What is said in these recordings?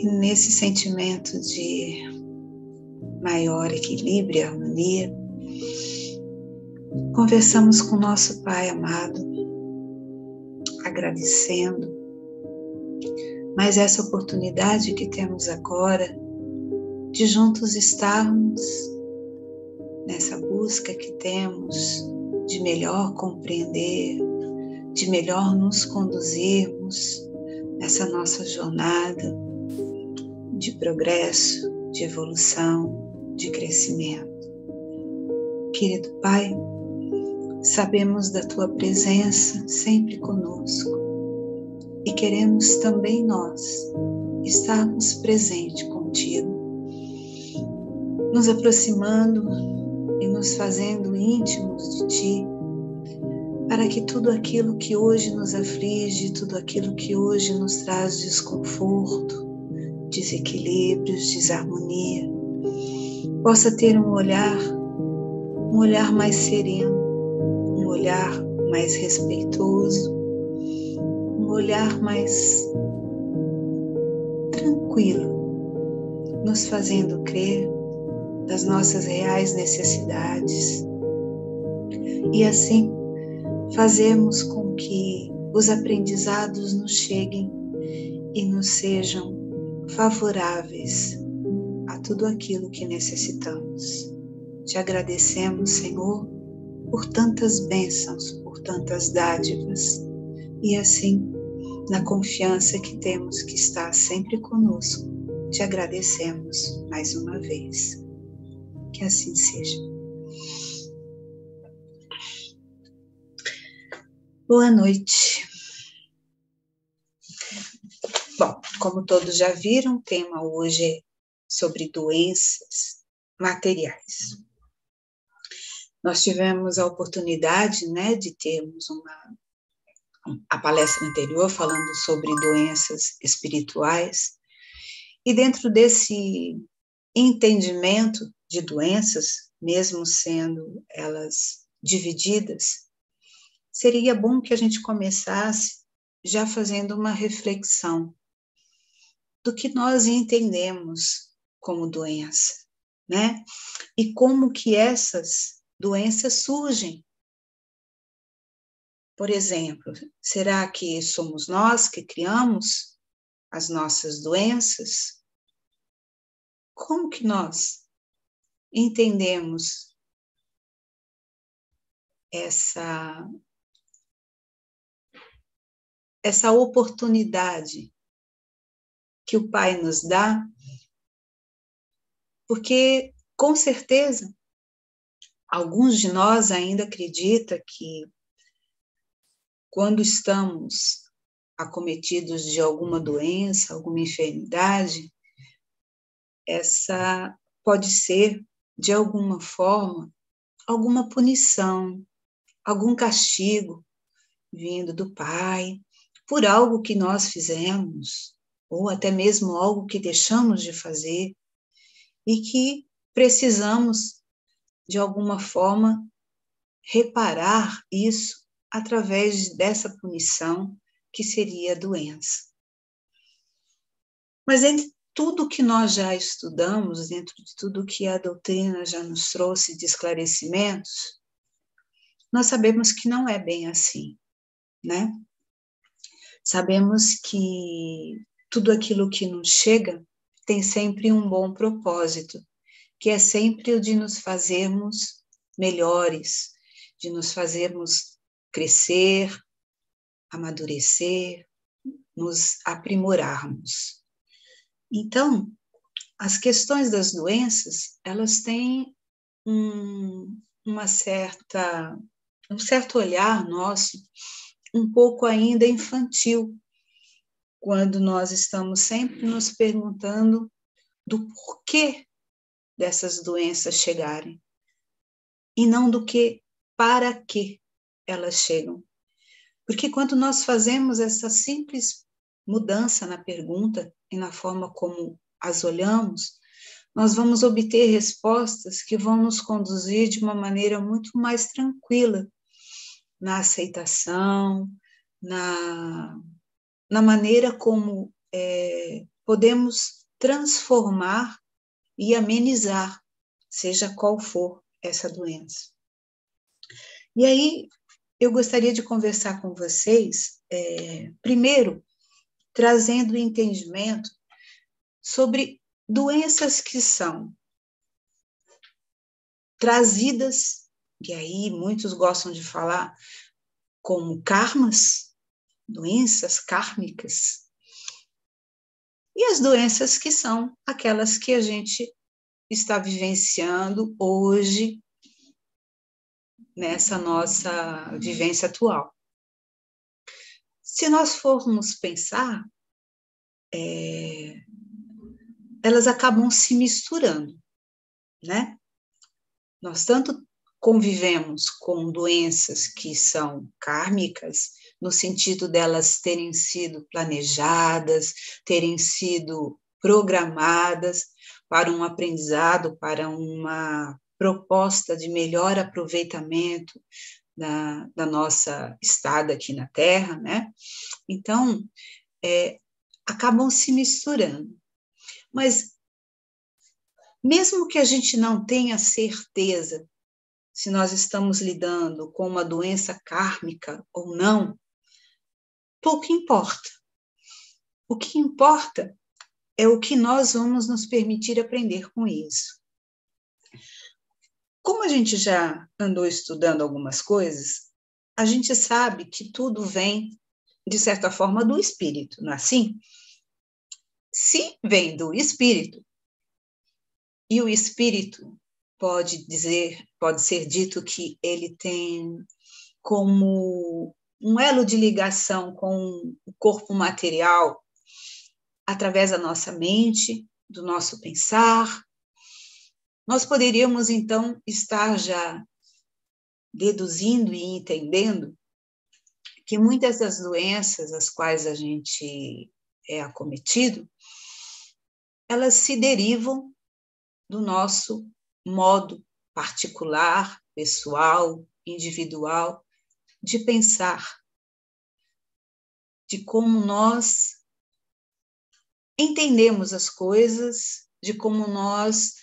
E nesse sentimento de maior equilíbrio e harmonia, conversamos com nosso Pai amado, agradecendo mais essa oportunidade que temos agora de juntos estarmos nessa busca que temos de melhor compreender, de melhor nos conduzirmos nessa nossa jornada de progresso, de evolução, de crescimento. Querido Pai, sabemos da Tua presença sempre conosco e queremos também nós estarmos presentes contigo, nos aproximando e nos fazendo íntimos de Ti, para que tudo aquilo que hoje nos aflige, tudo aquilo que hoje nos traz desconforto, desequilíbrios, desarmonia, possa ter um olhar mais sereno, um olhar mais respeitoso, um olhar mais tranquilo, nos fazendo crer das nossas reais necessidades e assim fazermos com que os aprendizados nos cheguem e nos sejam favoráveis a tudo aquilo que necessitamos. Te agradecemos, Senhor, por tantas bênçãos, por tantas dádivas, e assim, na confiança que temos que estar sempre conosco, te agradecemos mais uma vez. Que assim seja. Boa noite. Bom, como todos já viram, o tema hoje é sobre doenças materiais. Nós tivemos a oportunidade, de termos a palestra anterior falando sobre doenças espirituais, e dentro desse entendimento de doenças, mesmo sendo elas divididas, seria bom que a gente começasse já fazendo uma reflexão do que nós entendemos como doença, E como que essas doenças surgem. Por exemplo, será que somos nós que criamos as nossas doenças? Como que nós entendemos essa oportunidade que o Pai nos dá? Porque, com certeza, alguns de nós ainda acreditam que quando estamos acometidos de alguma doença, alguma enfermidade, essa pode ser, de alguma forma, alguma punição, algum castigo vindo do Pai, por algo que nós fizemos, ou até mesmo algo que deixamos de fazer, e que precisamos, de alguma forma, reparar isso através dessa punição que seria a doença. Mas entre tudo que nós já estudamos, dentro de tudo que a doutrina já nos trouxe de esclarecimentos, nós sabemos que não é bem assim, Sabemos que tudo aquilo que nos chega tem sempre um bom propósito, que é sempre o de nos fazermos melhores, de nos fazermos crescer, amadurecer, nos aprimorarmos. Então, as questões das doenças, elas têm um certo olhar nosso, um pouco ainda infantil, quando nós estamos sempre nos perguntando do porquê dessas doenças chegarem, e não do que, para que elas chegam. Porque quando nós fazemos essa simples mudança na pergunta e na forma como as olhamos, nós vamos obter respostas que vão nos conduzir de uma maneira muito mais tranquila na aceitação, na maneira como podemos transformar e amenizar, seja qual for essa doença. E aí, eu gostaria de conversar com vocês, primeiro, trazendo o entendimento sobre doenças que são trazidas, e aí muitos gostam de falar como karmas, doenças kármicas, e as doenças que são aquelas que a gente está vivenciando hoje, nessa nossa vivência atual. Se nós formos pensar, elas acabam se misturando, né? Nós tanto convivemos com doenças que são kármicas, no sentido delas terem sido planejadas, terem sido programadas para um aprendizado, para uma proposta de melhor aproveitamento da nossa estada aqui na Terra, né? Então, acabam se misturando. Mas, mesmo que a gente não tenha certeza se nós estamos lidando com uma doença kármica ou não, pouco importa. O que importa é o que nós vamos nos permitir aprender com isso. Como a gente já andou estudando algumas coisas, a gente sabe que tudo vem, de certa forma, do espírito, não é assim? Se vem do espírito, e o espírito pode ser dito que ele tem como um elo de ligação com o corpo material através da nossa mente, do nosso pensar, nós poderíamos, então, estar já deduzindo e entendendo que muitas das doenças às quais a gente é acometido, elas se derivam do nosso modo particular, pessoal, individual, de pensar, de como nós entendemos as coisas, de como nós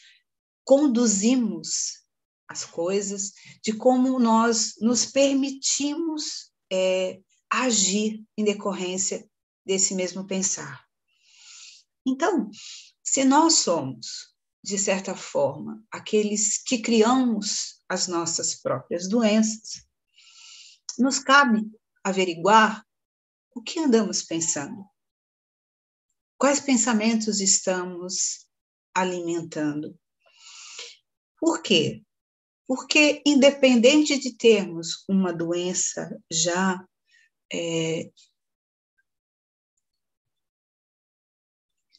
conduzimos as coisas, de como nós nos permitimos agir em decorrência desse mesmo pensar. Então, se nós somos, de certa forma, aqueles que criamos as nossas próprias doenças, nos cabe averiguar o que andamos pensando, quais pensamentos estamos alimentando. Por quê? Porque, independente de termos uma doença já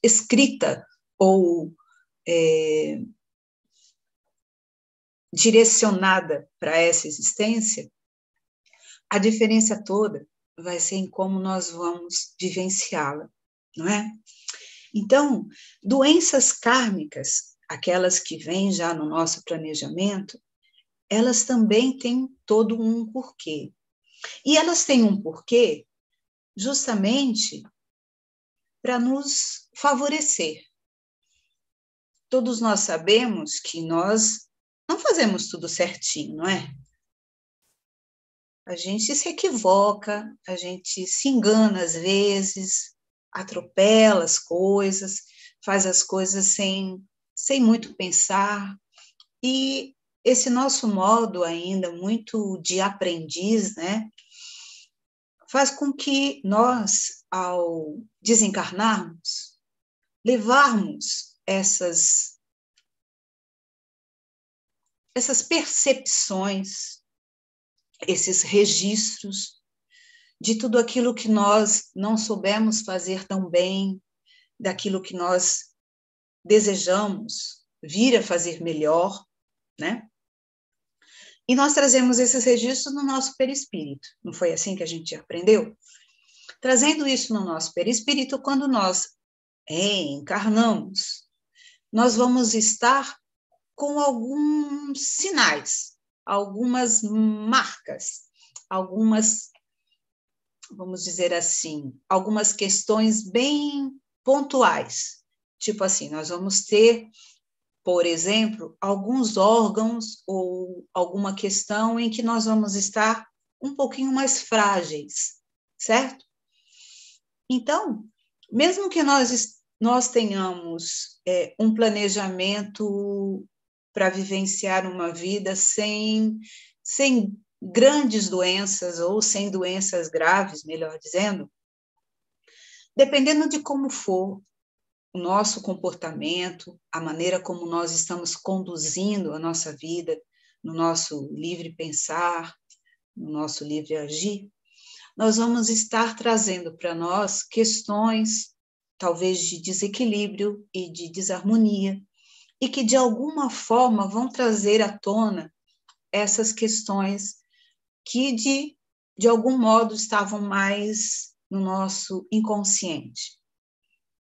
escrita ou direcionada para essa existência, a diferença toda vai ser em como nós vamos vivenciá-la, não é? Então, doenças kármicas, aquelas que vêm já no nosso planejamento, elas também têm todo um porquê. E elas têm um porquê justamente para nos favorecer. Todos nós sabemos que nós não fazemos tudo certinho, não é? A gente se equivoca, a gente se engana às vezes, atropela as coisas, faz as coisas sem muito pensar. E esse nosso modo ainda muito de aprendiz, né, faz com que nós, ao desencarnarmos, levarmos essas percepções, esses registros de tudo aquilo que nós não soubemos fazer tão bem, daquilo que nós desejamos vir a fazer melhor, né? E nós trazemos esses registros no nosso perispírito. Não foi assim que a gente aprendeu? Trazendo isso no nosso perispírito, quando nós encarnamos, nós vamos estar com alguns sinais, algumas marcas, algumas, vamos dizer assim, algumas questões bem pontuais. Tipo assim, nós vamos ter, por exemplo, alguns órgãos ou alguma questão em que nós vamos estar um pouquinho mais frágeis, certo? Então, mesmo que nós tenhamos um planejamento para vivenciar uma vida sem grandes doenças ou sem doenças graves, melhor dizendo, dependendo de como for o nosso comportamento, a maneira como nós estamos conduzindo a nossa vida, no nosso livre pensar, no nosso livre agir, nós vamos estar trazendo para nós questões, talvez de desequilíbrio e de desarmonia, e que de alguma forma vão trazer à tona essas questões que de algum modo estavam mais no nosso inconsciente.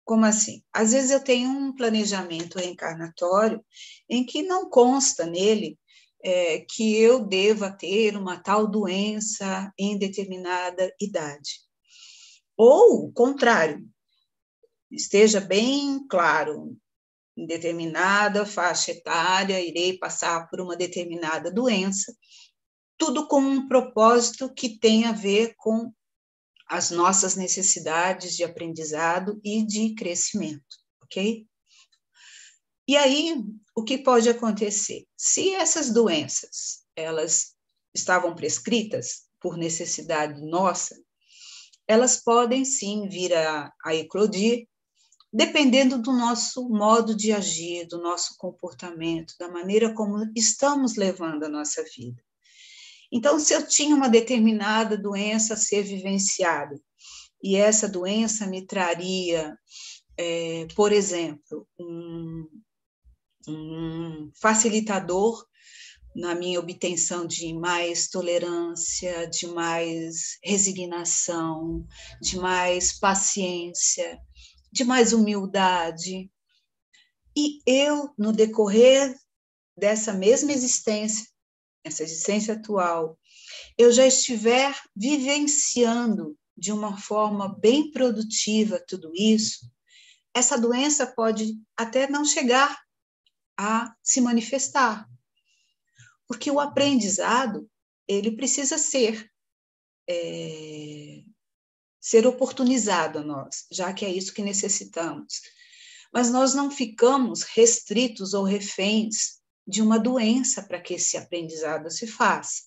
Como assim? Às vezes eu tenho um planejamento reencarnatório em que não consta nele que eu deva ter uma tal doença em determinada idade. Ou o contrário, esteja bem claro, em determinada faixa etária, irei passar por uma determinada doença, tudo com um propósito que tem a ver com as nossas necessidades de aprendizado e de crescimento, ok? E aí, o que pode acontecer? Se essas doenças, elas estavam prescritas por necessidade nossa, elas podem sim vir a eclodir, dependendo do nosso modo de agir, do nosso comportamento, da maneira como estamos levando a nossa vida. Então, se eu tinha uma determinada doença a ser vivenciada, e essa doença me traria, por exemplo, um facilitador na minha obtenção de mais tolerância, de mais resignação, de mais paciência, de mais humildade. E eu, no decorrer dessa mesma existência, essa existência atual, eu já estiver vivenciando de uma forma bem produtiva tudo isso, essa doença pode até não chegar a se manifestar, porque o aprendizado ele precisa ser oportunizado a nós, já que é isso que necessitamos. Mas nós não ficamos restritos ou reféns de uma doença para que esse aprendizado se faça.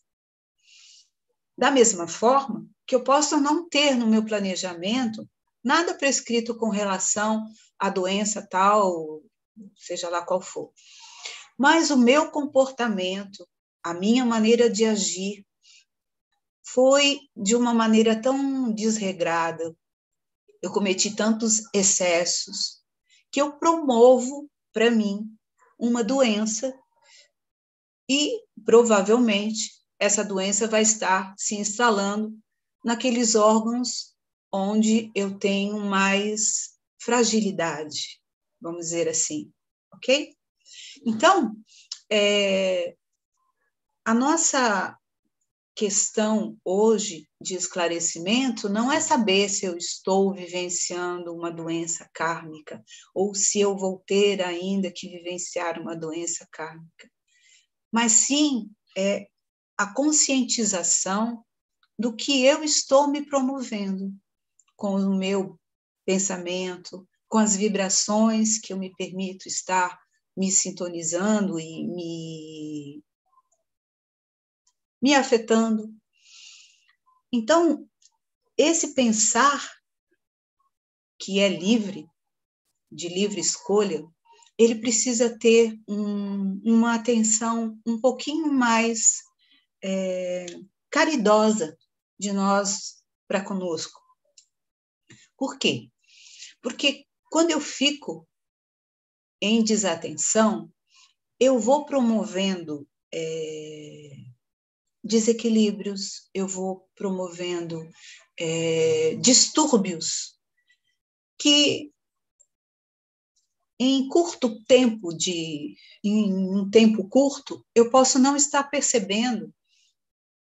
Da mesma forma que eu posso não ter no meu planejamento nada prescrito com relação à doença tal, seja lá qual for. Mas o meu comportamento, a minha maneira de agir, foi de uma maneira tão desregrada, eu cometi tantos excessos, que eu promovo para mim uma doença e, provavelmente, essa doença vai estar se instalando naqueles órgãos onde eu tenho mais fragilidade, vamos dizer assim, ok? Então, a nossa questão hoje de esclarecimento não é saber se eu estou vivenciando uma doença kármica ou se eu vou ter ainda que vivenciar uma doença kármica, mas sim a conscientização do que eu estou me promovendo com o meu pensamento, com as vibrações que eu me permito estar me sintonizando e me afetando. Então, esse pensar que é livre, de livre escolha, ele precisa ter uma atenção um pouquinho mais caridosa de nós para conosco. Por quê? Porque quando eu fico em desatenção, eu vou promovendo desequilíbrios, eu vou promovendo distúrbios que em um tempo curto, eu posso não estar percebendo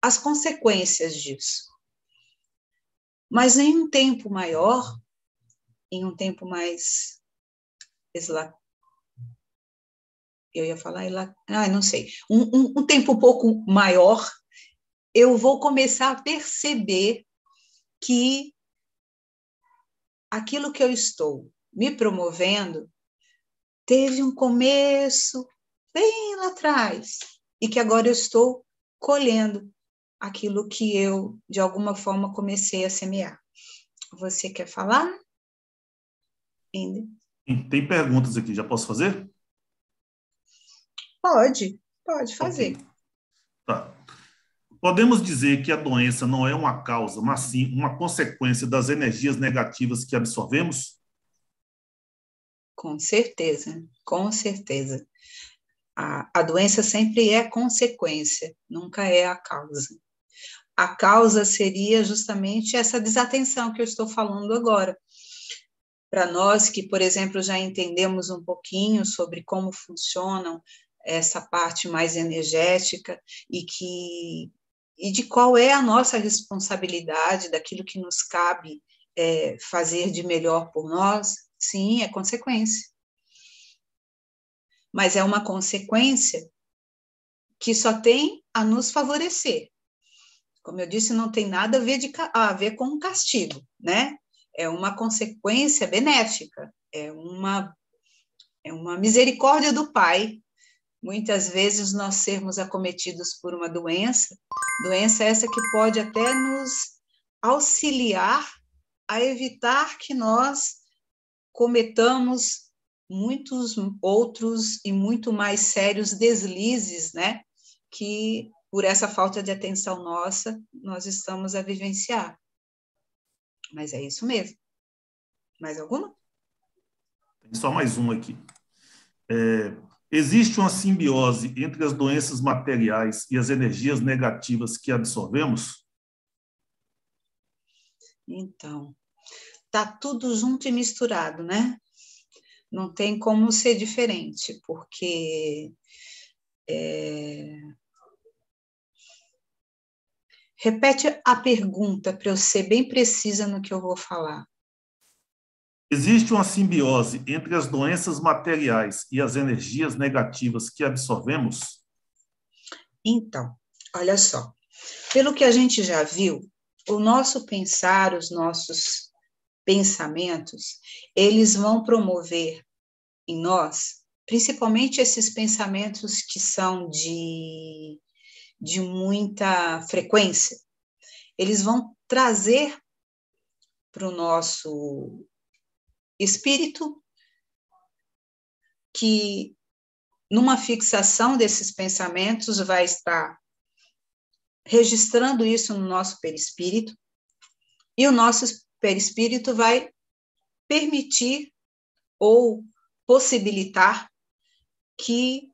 as consequências disso. Mas em um tempo maior, em um tempo mais... Eu ia falar... não sei. Um tempo um pouco maior, eu vou começar a perceber que aquilo que eu estou me promovendo teve um começo bem lá atrás, e que agora eu estou colhendo aquilo que eu, de alguma forma, comecei a semear. Você quer falar, Inde? Tem perguntas aqui, já posso fazer? Pode Ok, fazer. tá. Podemos dizer que a doença não é uma causa, mas sim uma consequência das energias negativas que absorvemos? Com certeza, com certeza. A doença sempre é consequência, nunca é a causa. A causa seria justamente essa desatenção que eu estou falando agora. Para nós que, por exemplo, já entendemos um pouquinho sobre como funcionam essa parte mais energética e de qual é a nossa responsabilidade daquilo que nos cabe fazer de melhor por nós, sim, é consequência. Mas é uma consequência que só tem a nos favorecer. Como eu disse, não tem nada a ver com um castigo, né? É uma consequência benéfica, é uma misericórdia do Pai. Muitas vezes nós sermos acometidos por uma doença essa que pode até nos auxiliar a evitar que nós cometamos muitos outros e muito mais sérios deslizes, né? Que por essa falta de atenção nossa, nós estamos a vivenciar. Mas é isso mesmo. Mais alguma? Tem só mais uma aqui. Existe uma simbiose entre as doenças materiais e as energias negativas que absorvemos? Então, tá tudo junto e misturado, né? Não tem como ser diferente, porque repete a pergunta para eu ser bem precisa no que eu vou falar. Existe uma simbiose entre as doenças materiais e as energias negativas que absorvemos? Então, olha só, pelo que a gente já viu, o nosso pensar, os nossos pensamentos, eles vão promover em nós, principalmente esses pensamentos que são de muita frequência, eles vão trazer para o nosso espírito que, numa fixação desses pensamentos, vai estar registrando isso no nosso perispírito, e o nosso perispírito vai permitir ou possibilitar que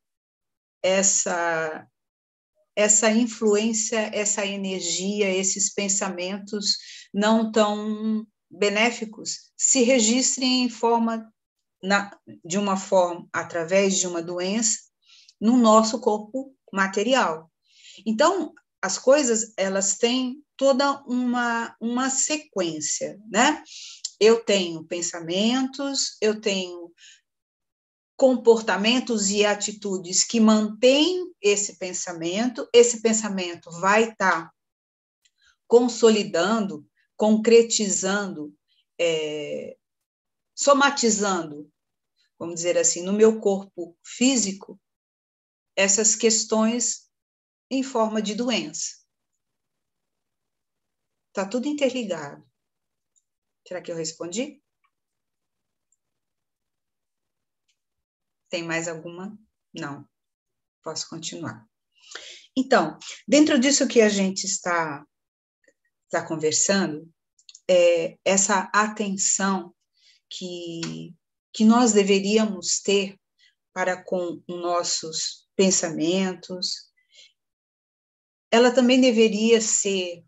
essa influência, essa energia, esses pensamentos não tão benéficos se registrem de uma forma, através de uma doença, no nosso corpo material. Então, as coisas, elas têm toda uma sequência, né? Eu tenho pensamentos, eu tenho comportamentos e atitudes que mantêm esse pensamento vai estar consolidando, concretizando, somatizando, vamos dizer assim, no meu corpo físico, essas questões em forma de doença. Está tudo interligado. Será que eu respondi? Tem mais alguma? Não. Posso continuar. Então, dentro disso que a gente está conversando, essa atenção que nós deveríamos ter para com os nossos pensamentos, ela também deveria ser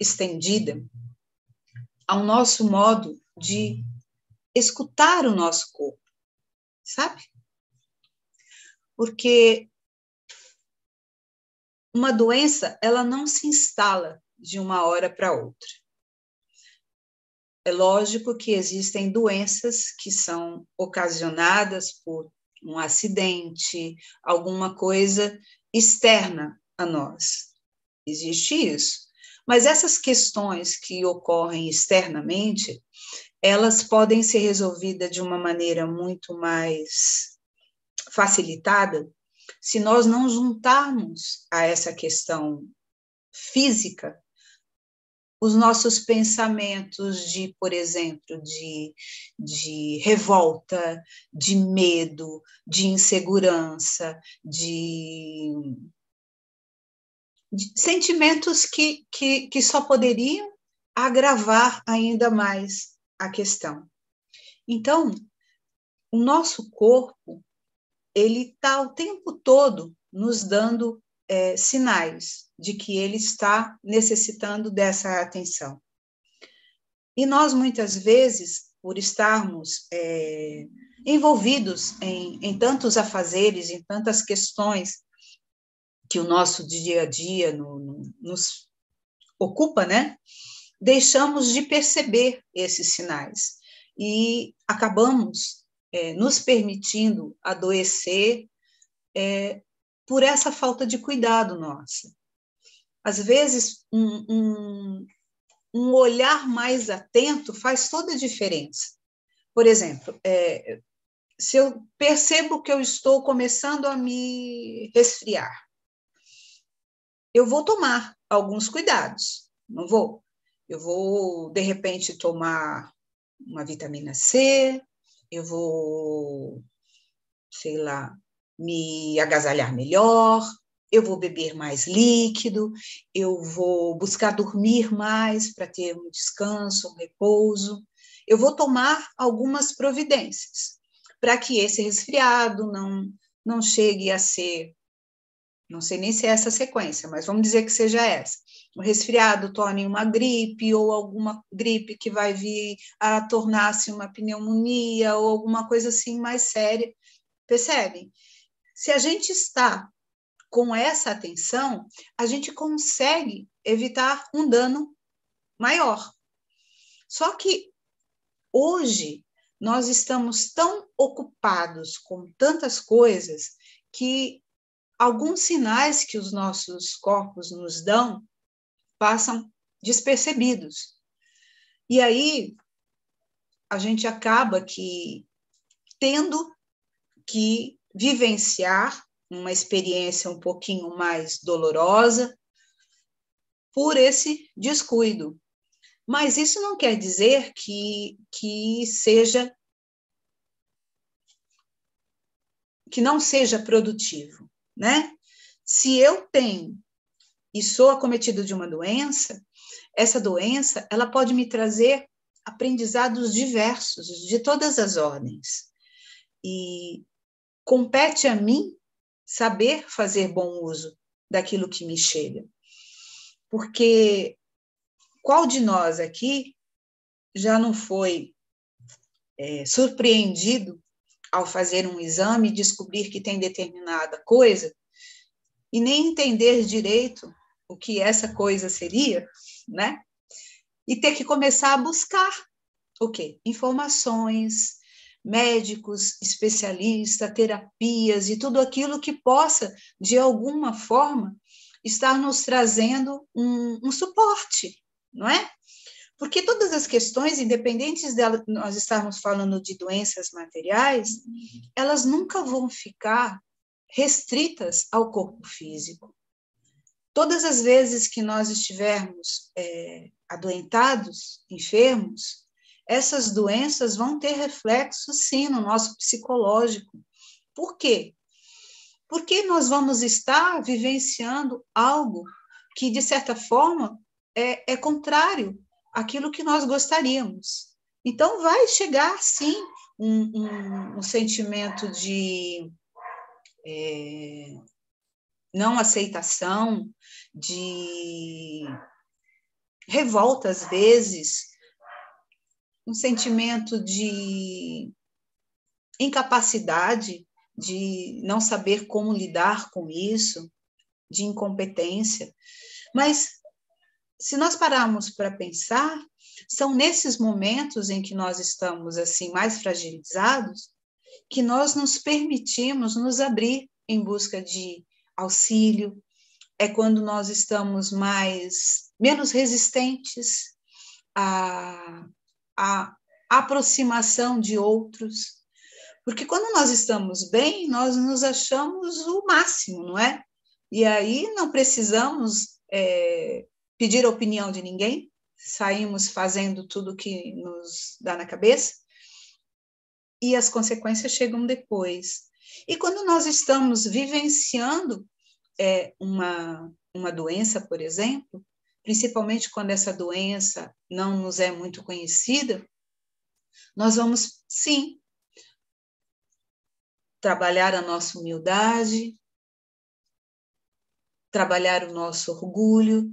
estendida ao nosso modo de escutar o nosso corpo, sabe? Porque uma doença, ela não se instala de uma hora para outra. É lógico que existem doenças que são ocasionadas por um acidente, alguma coisa externa a nós. Existe isso. Mas essas questões que ocorrem externamente, elas podem ser resolvidas de uma maneira muito mais facilitada se nós não juntarmos a essa questão física os nossos pensamentos de, por exemplo, de revolta, de medo, de insegurança, de sentimentos que só poderiam agravar ainda mais a questão. Então, o nosso corpo, ele está o tempo todo nos dando sinais de que ele está necessitando dessa atenção. E nós, muitas vezes, por estarmos envolvidos em tantos afazeres, em tantas questões que o nosso dia a dia nos ocupa, né? Deixamos de perceber esses sinais e acabamos nos permitindo adoecer por essa falta de cuidado nossa. Às vezes, um olhar mais atento faz toda a diferença. Por exemplo, se eu percebo que eu estou começando a me resfriar, eu vou tomar alguns cuidados, não vou? Eu vou, de repente, tomar uma vitamina C, eu vou, sei lá, me agasalhar melhor, eu vou beber mais líquido, eu vou buscar dormir mais para ter um descanso, um repouso. Eu vou tomar algumas providências para que esse resfriado não chegue a ser, não sei nem se é essa sequência, mas vamos dizer que seja essa. O resfriado torne uma gripe, ou alguma gripe que vai vir a tornar-se uma pneumonia, ou alguma coisa assim mais séria. Percebem? Se a gente está com essa atenção, a gente consegue evitar um dano maior. Só que hoje nós estamos tão ocupados com tantas coisas que alguns sinais que os nossos corpos nos dão passam despercebidos. E aí a gente acaba tendo que vivenciar uma experiência um pouquinho mais dolorosa por esse descuido. Mas isso não quer dizer que não seja produtivo, né? Se eu tenho e sou acometido de uma doença, essa doença ela pode me trazer aprendizados diversos, de todas as ordens. E compete a mim saber fazer bom uso daquilo que me chega. Porque qual de nós aqui já não foi surpreendido ao fazer um exame e descobrir que tem determinada coisa e nem entender direito o que essa coisa seria, né? E ter que começar a buscar o quê? Informações, médicos, especialistas, terapias e tudo aquilo que possa, de alguma forma, estar nos trazendo um suporte, não é? Porque todas as questões, independentes de nós estarmos falando de doenças materiais, elas nunca vão ficar restritas ao corpo físico. Todas as vezes que nós estivermos adoentados, enfermos, essas doenças vão ter reflexo, sim, no nosso psicológico. Por quê? Porque nós vamos estar vivenciando algo que, de certa forma, é contrário àquilo que nós gostaríamos. Então, vai chegar, sim, um sentimento de não aceitação, de revolta, às vezes, um sentimento de incapacidade, de não saber como lidar com isso, de incompetência. Mas, se nós pararmos para pensar, São nesses momentos em que nós estamos assim mais fragilizados que nós nos permitimos nos abrir em busca de auxílio. É quando nós estamos menos resistentes à aproximação de outros. Porque quando nós estamos bem, nós nos achamos o máximo, não é? E aí não precisamos pedir a opinião de ninguém, saímos fazendo tudo que nos dá na cabeça, e as consequências chegam depois. E quando nós estamos vivenciando uma doença, por exemplo, principalmente quando essa doença não nos é muito conhecida, nós vamos, sim, trabalhar a nossa humildade, trabalhar o nosso orgulho,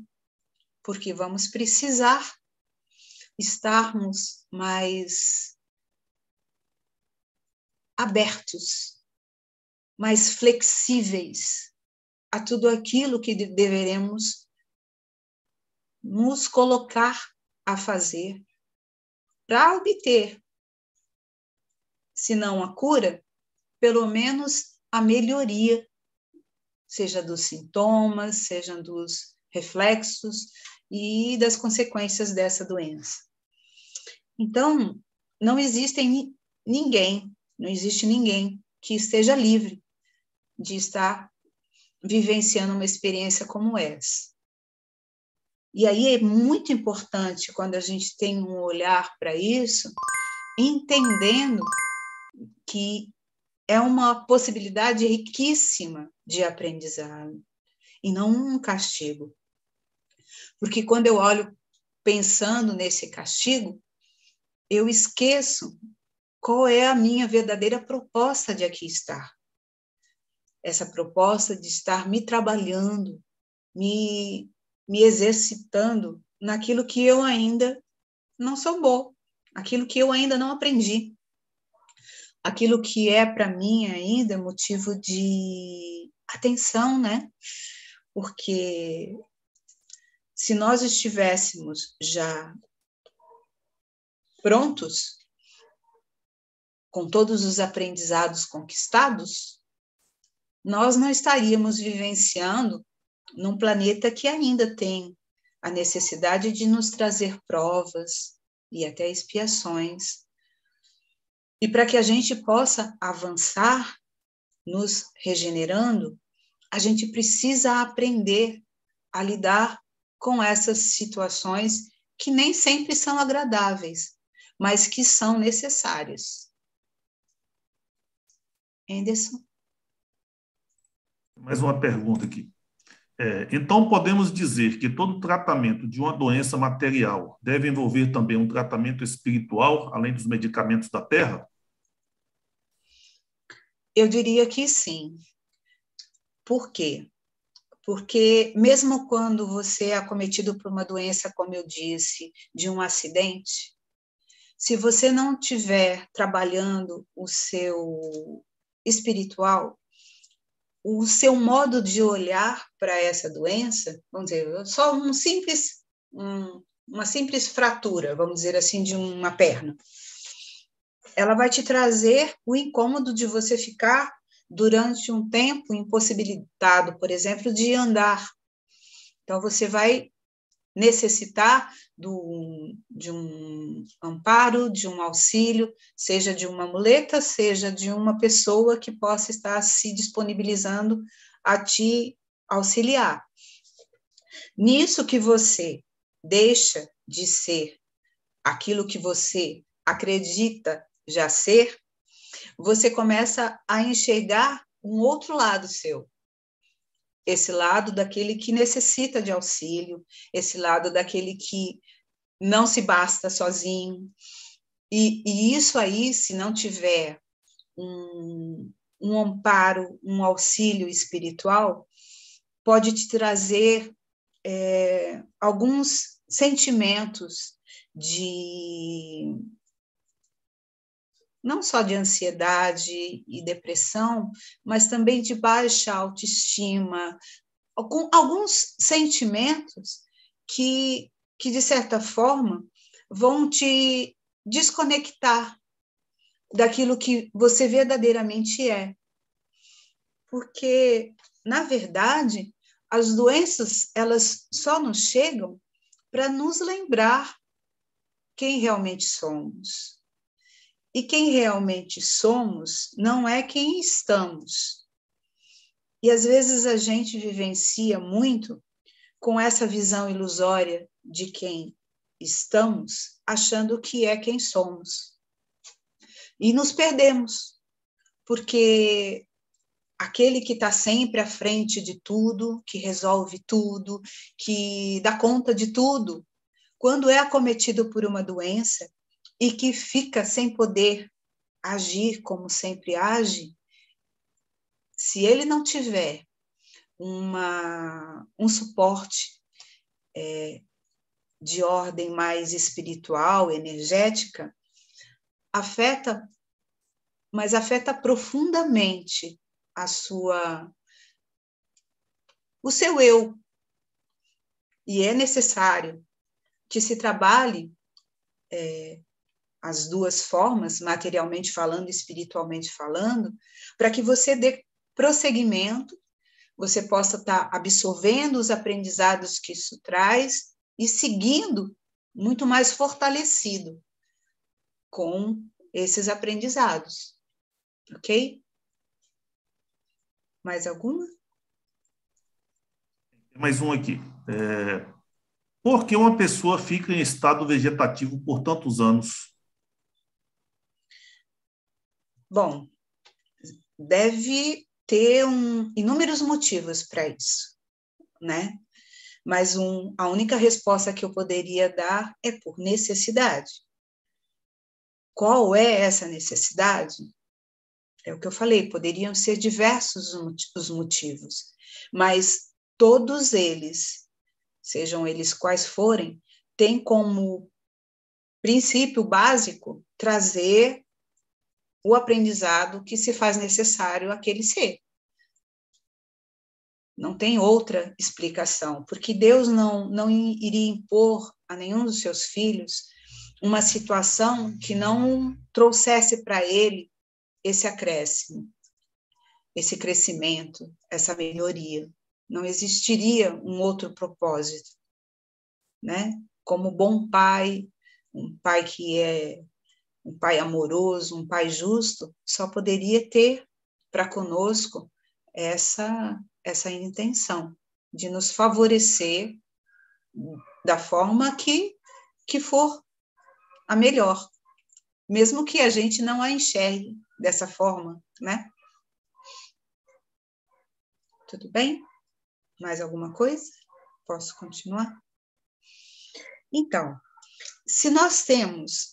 porque vamos precisar estarmos mais abertos, mais flexíveis a tudo aquilo que deveremos nos colocar a fazer para obter, se não a cura, pelo menos a melhoria, seja dos sintomas, seja dos reflexos e das consequências dessa doença. Então, não existe ninguém que esteja livre de estar vivenciando uma experiência como essa. E aí é muito importante, quando a gente tem um olhar para isso, entendendo que é uma possibilidade riquíssima de aprendizado e não um castigo. Porque quando eu olho pensando nesse castigo, eu esqueço qual é a minha verdadeira proposta de aqui estar. Essa proposta de estar me trabalhando, me exercitando naquilo que eu ainda não sou boa, aquilo que eu ainda não aprendi, aquilo que é para mim ainda motivo de atenção, né? Porque se nós estivéssemos já prontos, com todos os aprendizados conquistados, nós não estaríamos vivenciando num planeta que ainda tem a necessidade de nos trazer provas e até expiações. E para que a gente possa avançar, nos regenerando, a gente precisa aprender a lidar com essas situações que nem sempre são agradáveis, mas que são necessárias. Anderson? Mais uma pergunta aqui. Então, podemos dizer que todo tratamento de uma doença material deve envolver também um tratamento espiritual, além dos medicamentos da Terra? Eu diria que sim. Por quê? Porque mesmo quando você é acometido por uma doença, como eu disse, de um acidente, se você não estiver trabalhando o seu espiritual, o seu modo de olhar para essa doença, vamos dizer, só uma simples fratura, vamos dizer assim, de uma perna, ela vai te trazer o incômodo de você ficar durante um tempo impossibilitado, por exemplo, de andar. Então, você vai necessitar de um amparo, de um auxílio, seja de uma muleta, seja de uma pessoa que possa estar se disponibilizando a te auxiliar. Nisso que você deixa de ser aquilo que você acredita já ser, você começa a enxergar um outro lado seu. Esse lado daquele que necessita de auxílio, esse lado daquele que não se basta sozinho. E isso aí, se não tiver um amparo, um auxílio espiritual, pode te trazer alguns sentimentos de não só de ansiedade e depressão, mas também de baixa autoestima, alguns sentimentos que de certa forma, vão te desconectar daquilo que você verdadeiramente é. Porque, na verdade, as doenças, elas só nos chegam para nos lembrar quem realmente somos. E quem realmente somos não é quem estamos. E às vezes a gente vivencia muito com essa visão ilusória de quem estamos, achando que é quem somos. E nos perdemos, porque aquele que está sempre à frente de tudo, que resolve tudo, que dá conta de tudo, quando é acometido por uma doença e que fica sem poder agir como sempre age, se ele não tiver um suporte de ordem mais espiritual, energética, afeta, mas afeta profundamente o seu eu. E é necessário que se trabalhe as duas formas, materialmente falando e espiritualmente falando, para que você dê prosseguimento, você possa estar absorvendo os aprendizados que isso traz e seguindo muito mais fortalecido com esses aprendizados. Ok? Mais alguma? Mais um aqui. Por que uma pessoa fica em estado vegetativo por tantos anos? Bom, deve ter inúmeros motivos para isso, né? Mas a única resposta que eu poderia dar é por necessidade. Qual é essa necessidade? É o que eu falei, poderiam ser diversos os motivos, mas todos eles, sejam eles quais forem, têm como princípio básico trazer o aprendizado que se faz necessário àquele ser. Não tem outra explicação, porque Deus não iria impor a nenhum dos seus filhos uma situação que não trouxesse para ele esse acréscimo, esse crescimento, essa melhoria. Não existiria um outro propósito, né? Como bom pai, um pai que é um pai amoroso, um pai justo, só poderia ter para conosco essa intenção de nos favorecer da forma que for a melhor, mesmo que a gente não a enxergue dessa forma, né? Tudo bem? Mais alguma coisa? Posso continuar? Então, se nós temos,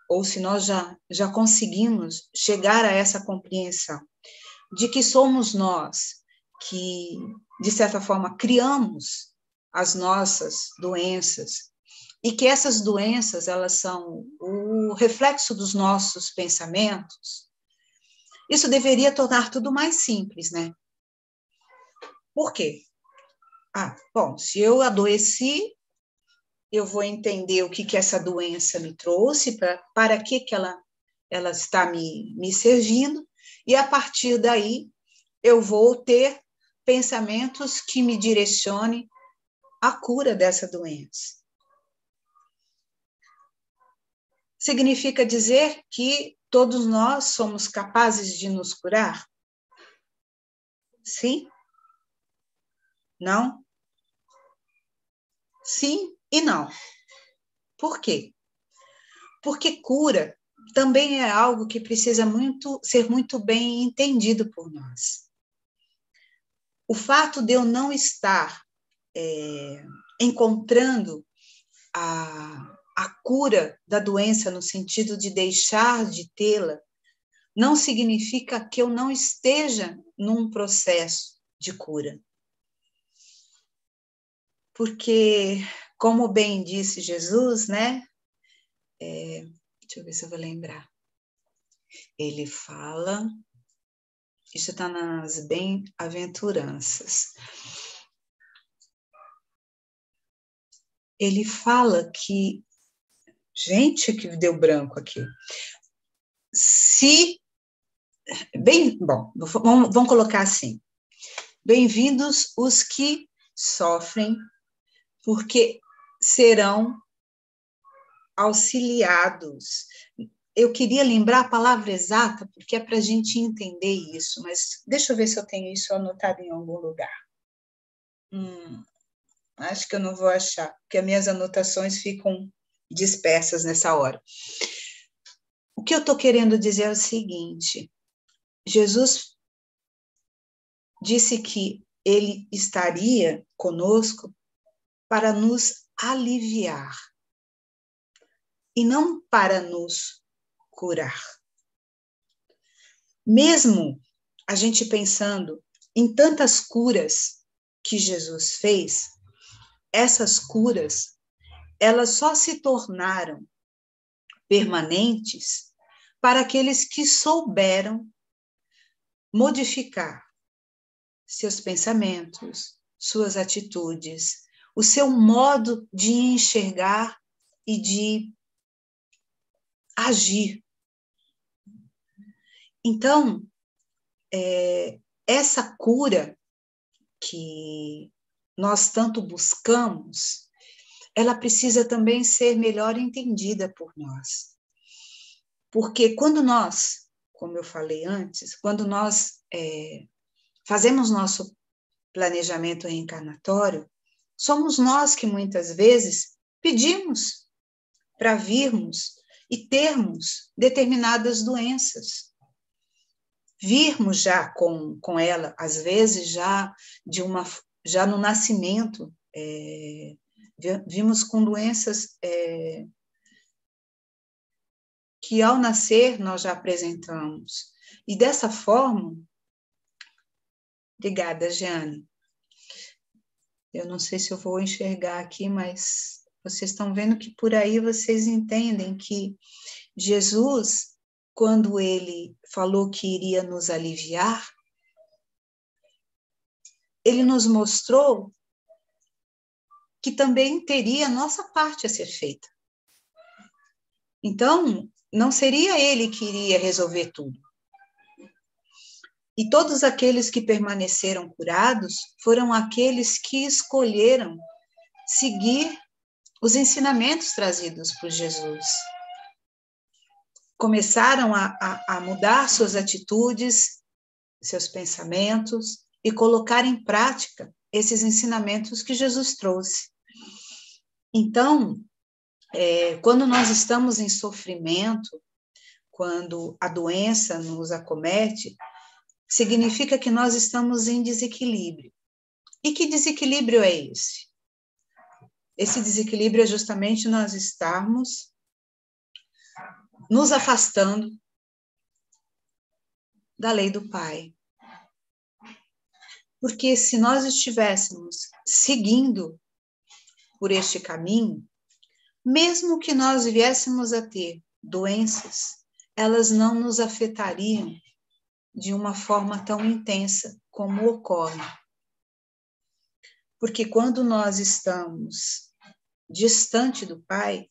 ou se nós já conseguimos chegar a essa compreensão de que somos nós que, de certa forma, criamos as nossas doenças e que essas doenças, elas são o reflexo dos nossos pensamentos, isso deveria tornar tudo mais simples, né? Por quê? Bom, se eu adoeci, eu vou entender o que essa doença me trouxe, para que ela está me servindo, e a partir daí eu vou ter pensamentos que me direcionem à cura dessa doença. Significa dizer que todos nós somos capazes de nos curar? Sim? Não? Sim e não. Por quê? Porque cura também é algo que precisa ser muito bem entendido por nós. O fato de eu não estar encontrando a cura da doença no sentido de deixar de tê-la, não significa que eu não esteja num processo de cura. Porque, como bem disse Jesus, né? Deixa eu ver se eu vou lembrar. Ele fala, isso está nas bem-aventuranças. Ele fala que Gente, que deu branco aqui. Bom, vamos colocar assim. Bem-vindos os que sofrem, porque serão auxiliados. Eu queria lembrar a palavra exata, porque é para a gente entender isso, mas deixa eu ver se eu tenho isso anotado em algum lugar. Acho que eu não vou achar, porque as minhas anotações ficam dispersas nessa hora. O que eu estou querendo dizer é o seguinte: Jesus disse que ele estaria conosco para nos aliviar e não para nos curar. Mesmo a gente pensando em tantas curas que Jesus fez, essas curas, elas só se tornaram permanentes para aqueles que souberam modificar seus pensamentos, suas atitudes, o seu modo de enxergar e de agir. Então, essa cura que nós tanto buscamos, ela precisa também ser melhor entendida por nós. Porque quando nós, como eu falei antes, quando nós fazemos nosso planejamento reencarnatório, somos nós que muitas vezes pedimos para virmos e termos determinadas doenças. Virmos já com ela, às vezes já no nascimento, vimos com doenças que ao nascer nós já apresentamos. E dessa forma, obrigada, Jeane. Eu não sei se eu vou enxergar aqui, mas vocês estão vendo que por aí vocês entendem que Jesus, quando ele falou que iria nos aliviar, ele nos mostrou que também teria a nossa parte a ser feita. Então, não seria ele que iria resolver tudo. E todos aqueles que permaneceram curados foram aqueles que escolheram seguir os ensinamentos trazidos por Jesus. Começaram a mudar suas atitudes, seus pensamentos e colocar em prática esses ensinamentos que Jesus trouxe. Então, quando nós estamos em sofrimento, quando a doença nos acomete, significa que nós estamos em desequilíbrio. E que desequilíbrio é esse? Esse desequilíbrio é justamente nós estarmos nos afastando da lei do Pai. Porque se nós estivéssemos seguindo por este caminho, mesmo que nós viéssemos a ter doenças, elas não nos afetariam de uma forma tão intensa como ocorre. Porque quando nós estamos distante do Pai,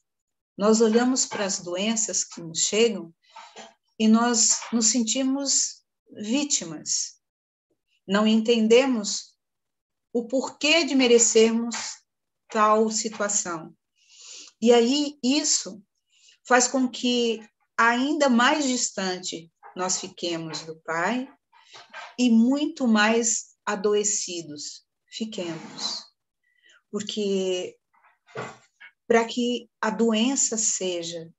nós olhamos para as doenças que nos chegam e nós nos sentimos vítimas. Não entendemos o porquê de merecermos tal situação. E aí isso faz com que ainda mais distante nós fiquemos do Pai e muito mais adoecidos fiquemos. Porque para que a doença seja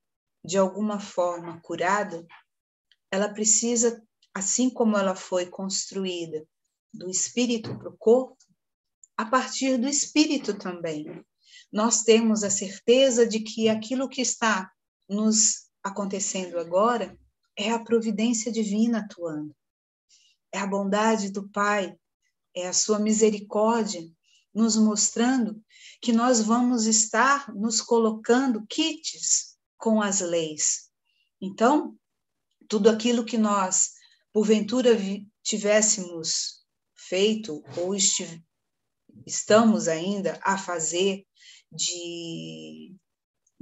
de alguma forma curada, ela precisa, assim como ela foi construída do espírito para o corpo, a partir do espírito também. Nós temos a certeza de que aquilo que está nos acontecendo agora é a providência divina atuando. É a bondade do Pai, é a sua misericórdia nos mostrando que nós vamos estar nos colocando quites com as leis. Então, tudo aquilo que nós, porventura, tivéssemos feito ou estamos ainda a fazer de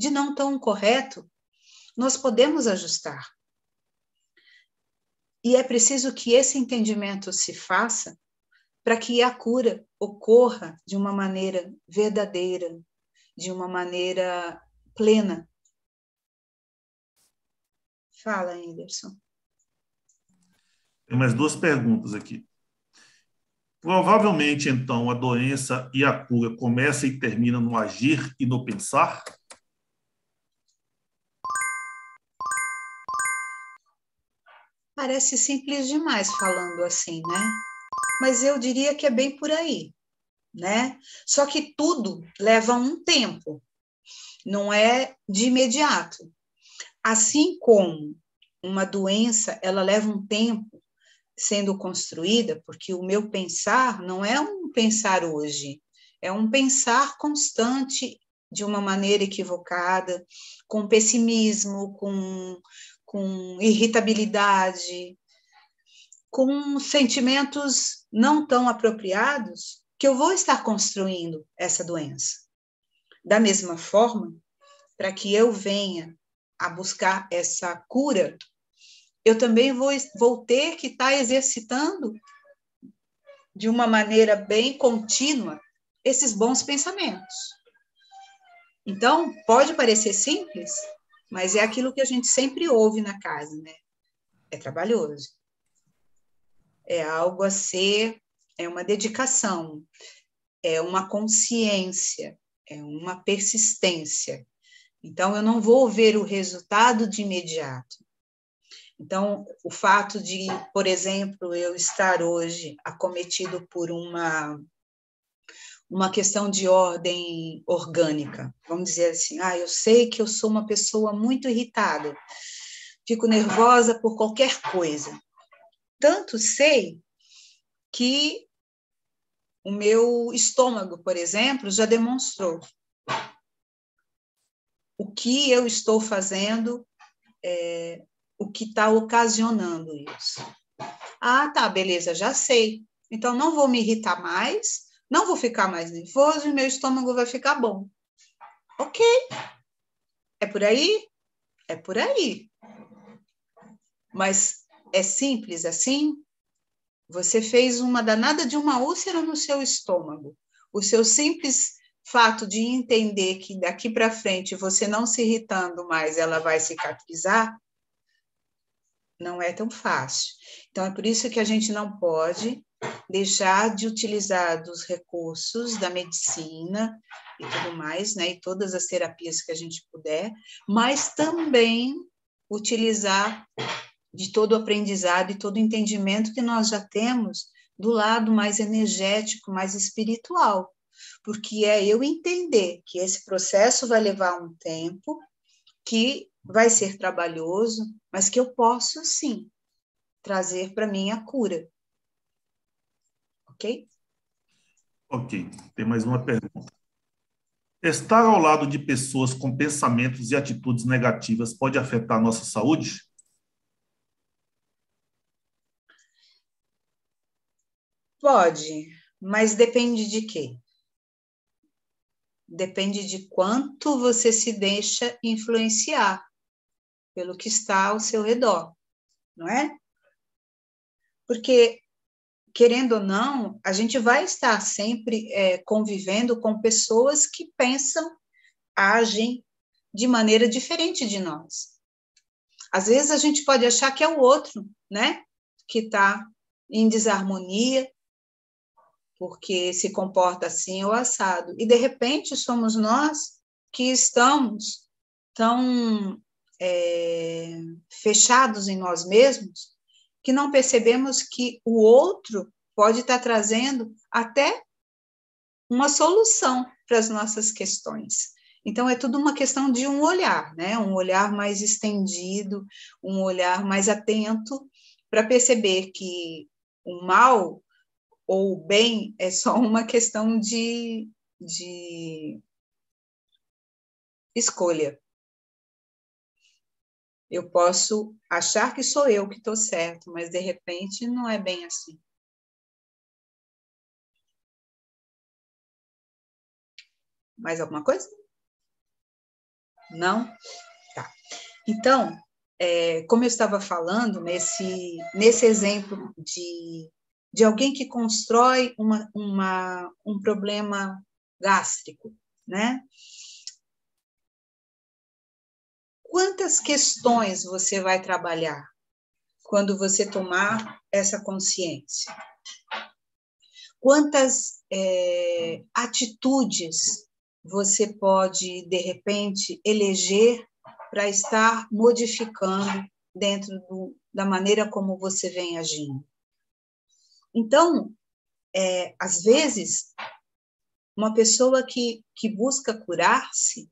de não tão correto, nós podemos ajustar. E é preciso que esse entendimento se faça para que a cura ocorra de uma maneira verdadeira, de uma maneira plena. Fala, Anderson. Tem mais duas perguntas aqui. Provavelmente, então, a doença e a cura começa e termina no agir e no pensar? Parece simples demais falando assim, né? Mas eu diria que é bem por aí, né? Só que tudo leva um tempo, não é de imediato. Assim como uma doença, ela leva um tempo sendo construída, porque o meu pensar não é um pensar hoje, é um pensar constante de uma maneira equivocada, com pessimismo, com irritabilidade, com sentimentos não tão apropriados, que eu vou estar construindo essa doença. Da mesma forma, para que eu venha a buscar essa cura, eu também vou ter que estar exercitando de uma maneira bem contínua esses bons pensamentos. Então, pode parecer simples, mas é aquilo que a gente sempre ouve na casa, né? É trabalhoso. É algo a ser, é uma dedicação, é uma consciência, é uma persistência. Então, eu não vou ver o resultado de imediato. Então, o fato de, por exemplo, eu estar hoje acometido por uma questão de ordem orgânica, vamos dizer assim, eu sei que eu sou uma pessoa muito irritada, fico nervosa por qualquer coisa. Tanto sei que o meu estômago, por exemplo, já demonstrou o que eu estou fazendo, o que está ocasionando isso. Tá, beleza, já sei. Então, não vou me irritar mais, não vou ficar mais nervoso e meu estômago vai ficar bom. Ok. É por aí? É por aí. Mas é simples assim? Você fez uma danada de uma úlcera no seu estômago. O seu simples fato de entender que daqui para frente você não se irritando mais, ela vai cicatrizar, não é tão fácil. Então, é por isso que a gente não pode deixar de utilizar dos recursos da medicina e tudo mais, né? E todas as terapias que a gente puder, mas também utilizar de todo o aprendizado e todo o entendimento que nós já temos do lado mais energético, mais espiritual. Porque é eu entender que esse processo vai levar um tempo, que vai ser trabalhoso, mas que eu posso, sim, trazer para mim a cura. Ok? Ok, tem mais uma pergunta. Estar ao lado de pessoas com pensamentos e atitudes negativas pode afetar a nossa saúde? Pode, mas depende de quê? Depende de quanto você se deixa influenciar pelo que está ao seu redor, não é? Porque, querendo ou não, a gente vai estar sempre convivendo com pessoas que pensam, agem de maneira diferente de nós. Às vezes a gente pode achar que é o outro, né? Que está em desarmonia, porque se comporta assim ou assado. E, de repente, somos nós que estamos tão fechados em nós mesmos que não percebemos que o outro pode estar trazendo até uma solução para as nossas questões. Então, é tudo uma questão de um olhar, né? Um olhar mais estendido, um olhar mais atento para perceber que o mal ou o bem é só uma questão de escolha. Eu posso achar que sou eu que estou certo, mas de repente não é bem assim. Mais alguma coisa? Não? Tá. Então, como eu estava falando, nesse exemplo de alguém que constrói um problema gástrico, né? Quantas questões você vai trabalhar quando você tomar essa consciência? Quantas atitudes você pode, de repente, eleger para estar modificando dentro da maneira como você vem agindo? Então, às vezes, uma pessoa que busca curar-se,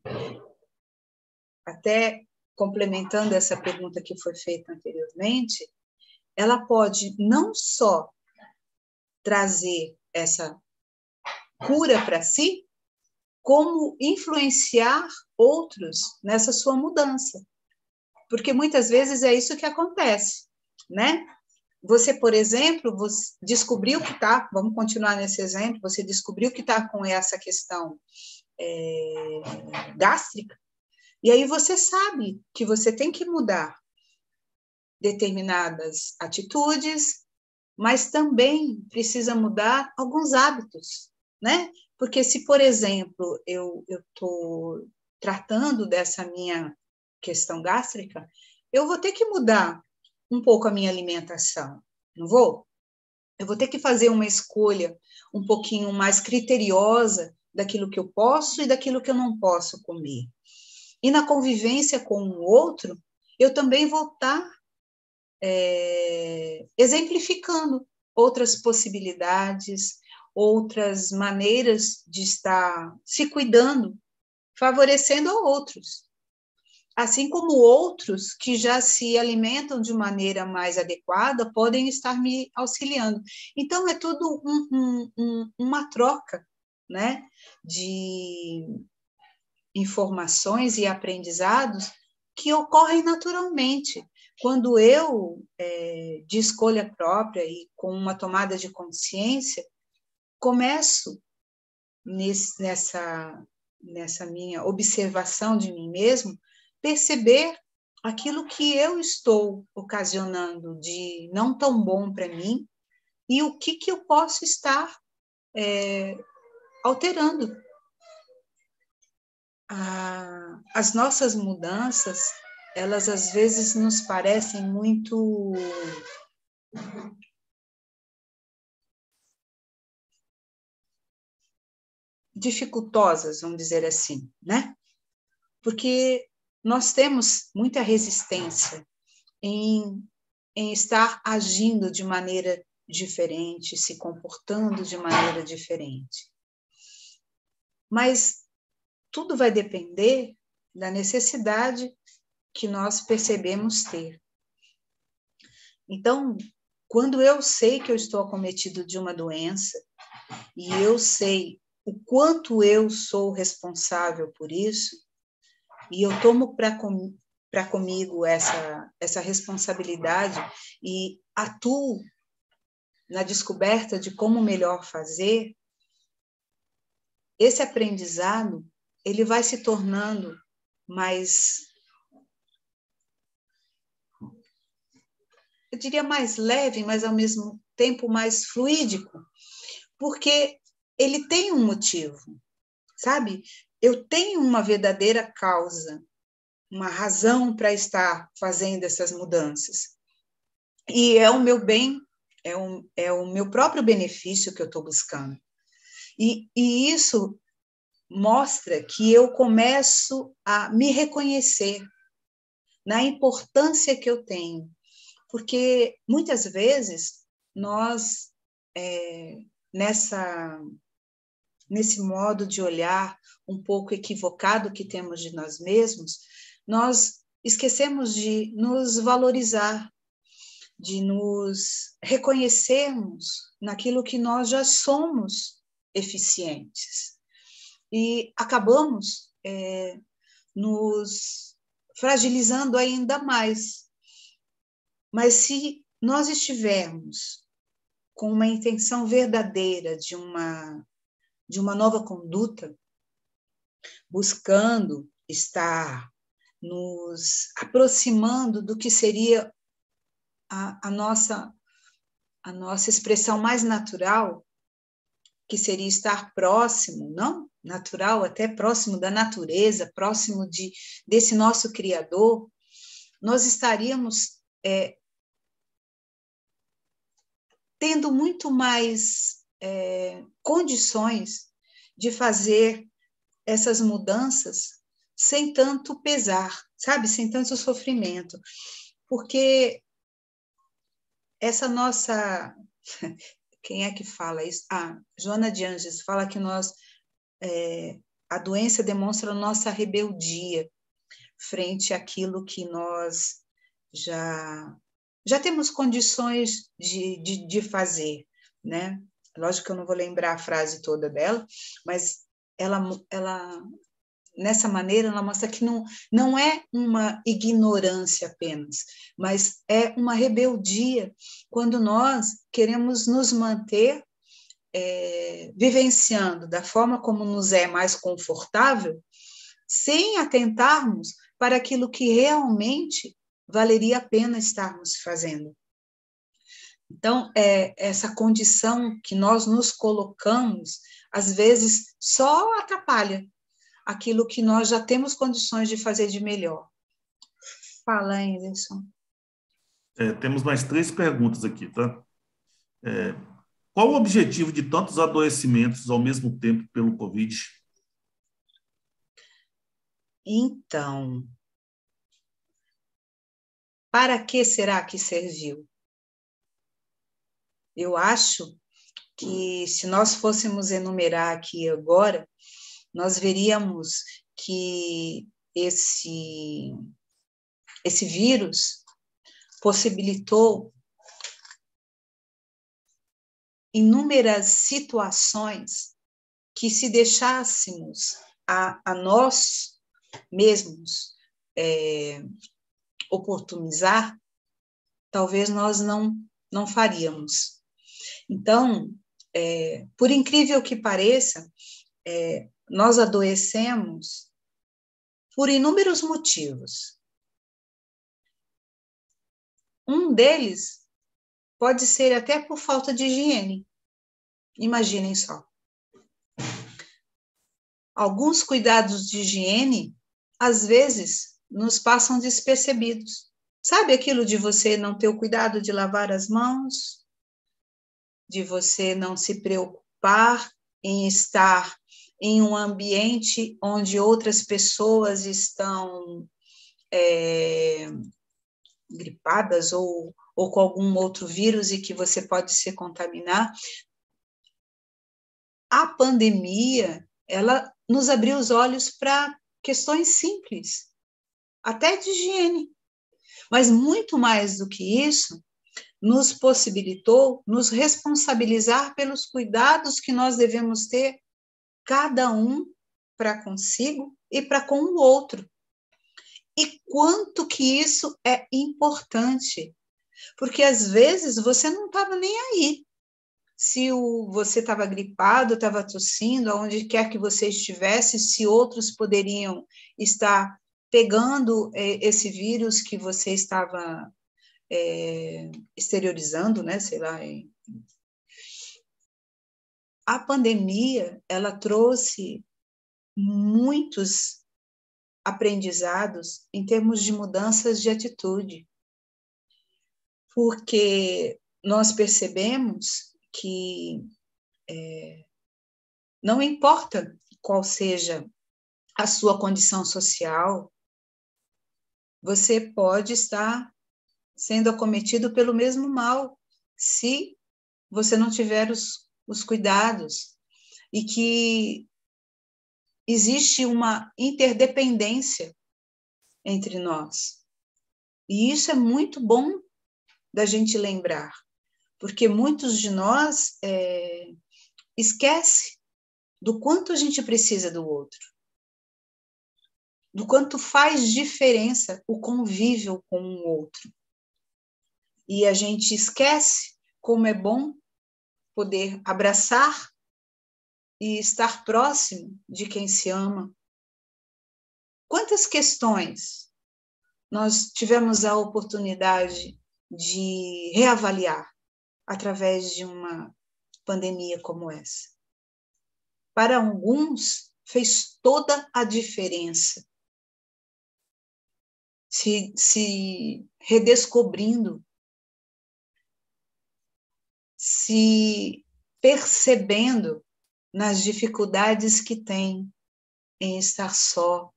até complementando essa pergunta que foi feita anteriormente, ela pode não só trazer essa cura para si, como influenciar outros nessa sua mudança. Porque muitas vezes é isso que acontece, né? Você, por exemplo, você descobriu que está, vamos continuar nesse exemplo, você descobriu que está com essa questão gástrica, e aí você sabe que você tem que mudar determinadas atitudes, mas também precisa mudar alguns hábitos, né? Porque se, por exemplo, eu estou tratando dessa minha questão gástrica, eu vou ter que mudar um pouco a minha alimentação, não vou? Eu vou ter que fazer uma escolha um pouquinho mais criteriosa daquilo que eu posso e daquilo que eu não posso comer. E na convivência com o outro, eu também vou estar exemplificando outras possibilidades, outras maneiras de estar se cuidando, favorecendo a outros. Assim como outros que já se alimentam de maneira mais adequada podem estar me auxiliando. Então, é tudo uma troca, né, de informações e aprendizados que ocorrem naturalmente. Quando eu, de escolha própria e com uma tomada de consciência, começo nessa minha observação de mim mesmo, perceber aquilo que eu estou ocasionando de não tão bom para mim e o que eu posso estar alterando. As nossas mudanças, elas às vezes nos parecem muito dificultosas, vamos dizer assim, né? Porque nós temos muita resistência em estar agindo de maneira diferente, se comportando de maneira diferente. Mas tudo vai depender da necessidade que nós percebemos ter. Então, quando eu sei que eu estou acometido de uma doença e eu sei o quanto eu sou responsável por isso, e eu tomo para comigo essa responsabilidade e atuo na descoberta de como melhor fazer, esse aprendizado ele vai se tornando mais, eu diria mais leve, mas ao mesmo tempo mais fluídico, porque ele tem um motivo, sabe? Eu tenho uma verdadeira causa, uma razão para estar fazendo essas mudanças. E é o meu bem, é o meu próprio benefício que eu estou buscando. E isso mostra que eu começo a me reconhecer na importância que eu tenho. Porque muitas vezes nós, nesse modo de olhar um pouco equivocado que temos de nós mesmos, nós esquecemos de nos valorizar, de nos reconhecermos naquilo que nós já somos eficientes. E acabamos nos fragilizando ainda mais. Mas se nós estivermos com uma intenção verdadeira de uma nova conduta, buscando estar nos aproximando do que seria a nossa expressão mais natural, que seria estar próximo, não natural, até próximo da natureza, próximo desse nosso Criador, nós estaríamos tendo muito mais condições de fazer essas mudanças sem tanto pesar, sabe? Sem tanto sofrimento. Porque essa nossa... Quem é que fala isso? Joana de Angelis fala que a doença demonstra a nossa rebeldia frente àquilo que nós já temos condições de fazer, né? Lógico que eu não vou lembrar a frase toda dela, mas ela nessa maneira, ela mostra que não é uma ignorância apenas, mas é uma rebeldia quando nós queremos nos manter vivenciando da forma como nos é mais confortável, sem atentarmos para aquilo que realmente valeria a pena estarmos fazendo. Então, essa condição que nós nos colocamos, às vezes, só atrapalha aquilo que nós já temos condições de fazer de melhor. Fala, Anderson. Temos mais 3 perguntas aqui, tá? Qual o objetivo de tantos adoecimentos ao mesmo tempo pelo Covid? Então, para que será que serviu? Eu acho que, se nós fôssemos enumerar aqui agora, nós veríamos que esse vírus possibilitou inúmeras situações que, se deixássemos a nós mesmos oportunizar, talvez nós não faríamos. Então, por incrível que pareça, nós adoecemos por inúmeros motivos. Um deles pode ser até por falta de higiene. Imaginem só. Alguns cuidados de higiene, às vezes, nos passam despercebidos. Sabe aquilo de você não ter o cuidado de lavar as mãos? De você não se preocupar em estar em um ambiente onde outras pessoas estão gripadas ou com algum outro vírus e que você pode se contaminar. A pandemia, ela nos abriu os olhos para questões simples, até de higiene. Mas muito mais do que isso, nos possibilitou nos responsabilizar pelos cuidados que nós devemos ter, cada um para consigo e para com o outro. E quanto que isso é importante, porque às vezes você não estava nem aí. Se você estava gripado, estava tossindo, aonde quer que você estivesse, se outros poderiam estar pegando esse vírus que você estava exteriorizando, né? Sei lá. A pandemia, ela trouxe muitos aprendizados em termos de mudanças de atitude, porque nós percebemos que não importa qual seja a sua condição social, você pode estar sendo acometido pelo mesmo mal, se você não tiver os cuidados, e que existe uma interdependência entre nós. E isso é muito bom da gente lembrar, porque muitos de nós esquecem do quanto a gente precisa do outro, do quanto faz diferença o convívio com o outro. E a gente esquece como é bom poder abraçar e estar próximo de quem se ama. Quantas questões nós tivemos a oportunidade de reavaliar através de uma pandemia como essa? Para alguns, fez toda a diferença. Se redescobrindo, se percebendo nas dificuldades que tem em estar só,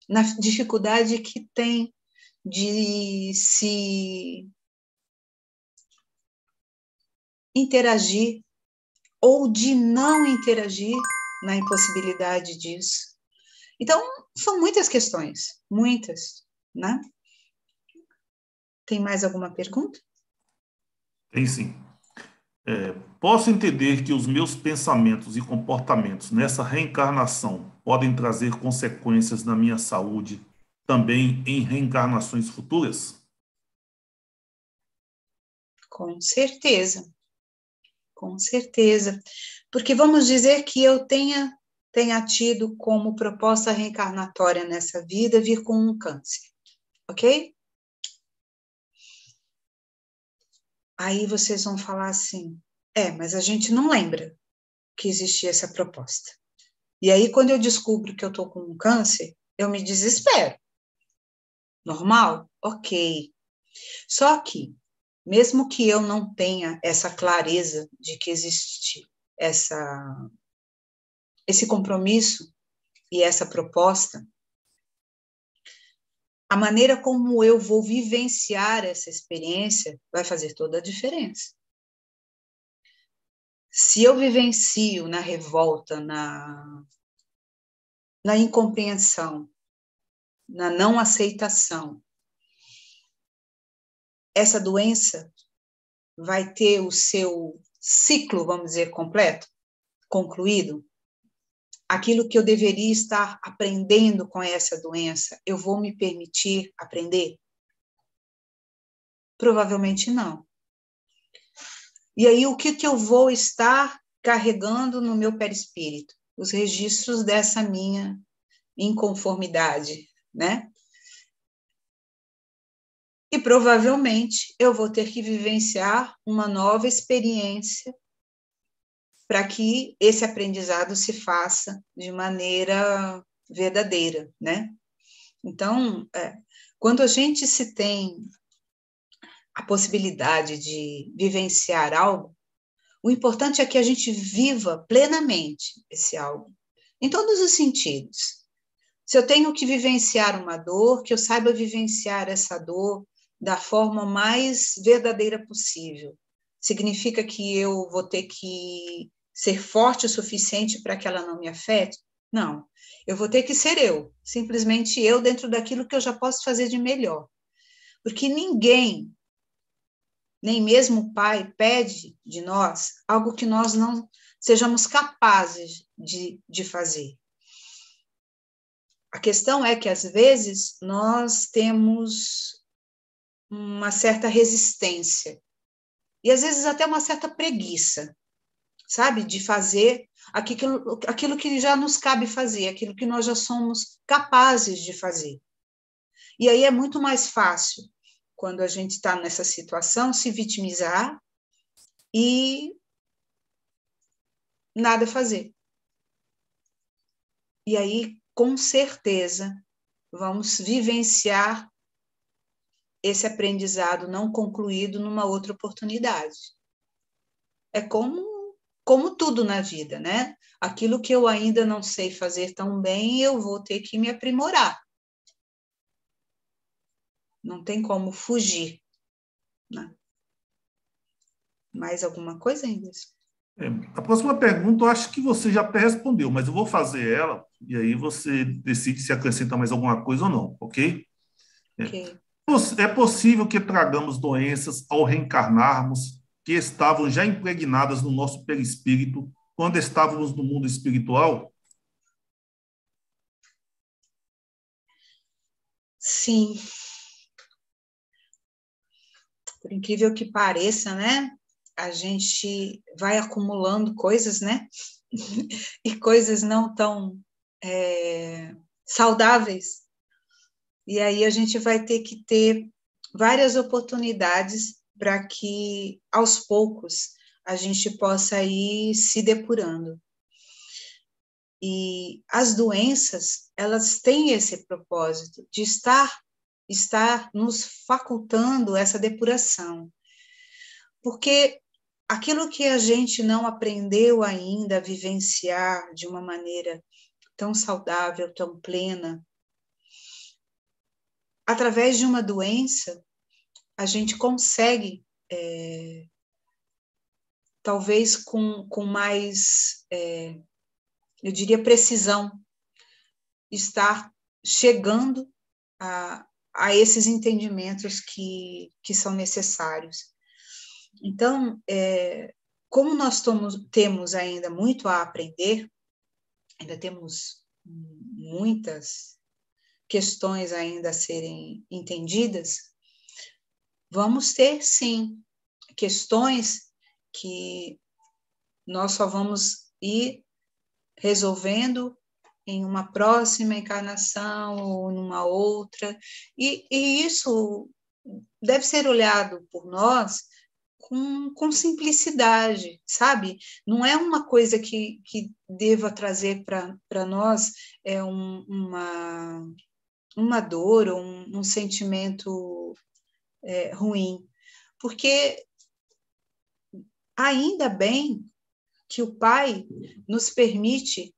na dificuldade que tem de se interagir ou de não interagir na impossibilidade disso. Então, são muitas questões, muitas, né? Tem mais alguma pergunta? Tem sim. Posso entender que os meus pensamentos e comportamentos nessa reencarnação podem trazer consequências na minha saúde também em reencarnações futuras? Com certeza, com certeza. Porque vamos dizer que eu tenha tido como proposta reencarnatória nessa vida vir com um câncer, ok? Aí vocês vão falar assim, mas a gente não lembra que existia essa proposta. E aí, quando eu descubro que eu estou com um câncer, eu me desespero. Normal? Ok. Só que, mesmo que eu não tenha essa clareza de que existe esse compromisso e essa proposta, a maneira como eu vou vivenciar essa experiência vai fazer toda a diferença. Se eu vivencio na revolta, na incompreensão, na não aceitação, essa doença vai ter o seu ciclo, vamos dizer, completo, concluído. Aquilo que eu deveria estar aprendendo com essa doença, eu vou me permitir aprender? Provavelmente não. E aí, o que eu vou estar carregando no meu perispírito? Os registros dessa minha inconformidade, né? E provavelmente eu vou ter que vivenciar uma nova experiência para que esse aprendizado se faça de maneira verdadeira, né? Então, quando a gente se tem a possibilidade de vivenciar algo, o importante é que a gente viva plenamente esse algo, em todos os sentidos. Se eu tenho que vivenciar uma dor, que eu saiba vivenciar essa dor da forma mais verdadeira possível. Significa que eu vou ter que ser forte o suficiente para que ela não me afete? Não. Eu vou ter que ser eu, simplesmente eu dentro daquilo que eu já posso fazer de melhor. Porque ninguém, nem mesmo o Pai, pede de nós algo que nós não sejamos capazes de fazer. A questão é que, às vezes, nós temos uma certa resistência e, às vezes, até uma certa preguiça, sabe? De fazer aquilo que já nos cabe fazer, aquilo que nós já somos capazes de fazer. E aí é muito mais fácil, quando a gente está nessa situação, se vitimizar e nada fazer. E aí, com certeza, vamos vivenciar esse aprendizado não concluído numa outra oportunidade. É como tudo na vida, né? Aquilo que eu ainda não sei fazer tão bem, eu vou ter que me aprimorar. Não tem como fugir, né? Mais alguma coisa ainda? A próxima pergunta eu acho que você já até respondeu, mas eu vou fazer ela e aí você decide se acrescenta mais alguma coisa ou não, ok? Ok. É possível que tragamos doenças ao reencarnarmos que estavam já impregnadas no nosso perispírito quando estávamos no mundo espiritual? Sim. Por incrível que pareça, né? A gente vai acumulando coisas, né? E coisas não tão saudáveis. E aí a gente vai ter que ter várias oportunidades para que, aos poucos, a gente possa ir se depurando. E as doenças, elas têm esse propósito de estar nos facultando essa depuração. Porque aquilo que a gente não aprendeu ainda a vivenciar de uma maneira tão saudável, tão plena, através de uma doença, a gente consegue, talvez com mais, eu diria, precisão, estar chegando a esses entendimentos que são necessários. Então, como nós temos ainda muito a aprender, ainda temos muitas questões ainda a serem entendidas, vamos ter, sim, questões que nós só vamos ir resolvendo em uma próxima encarnação ou numa outra, e isso deve ser olhado por nós com simplicidade, sabe? Não é uma coisa que deva trazer para nós uma dor ou um sentimento ruim, porque ainda bem que o Pai nos permite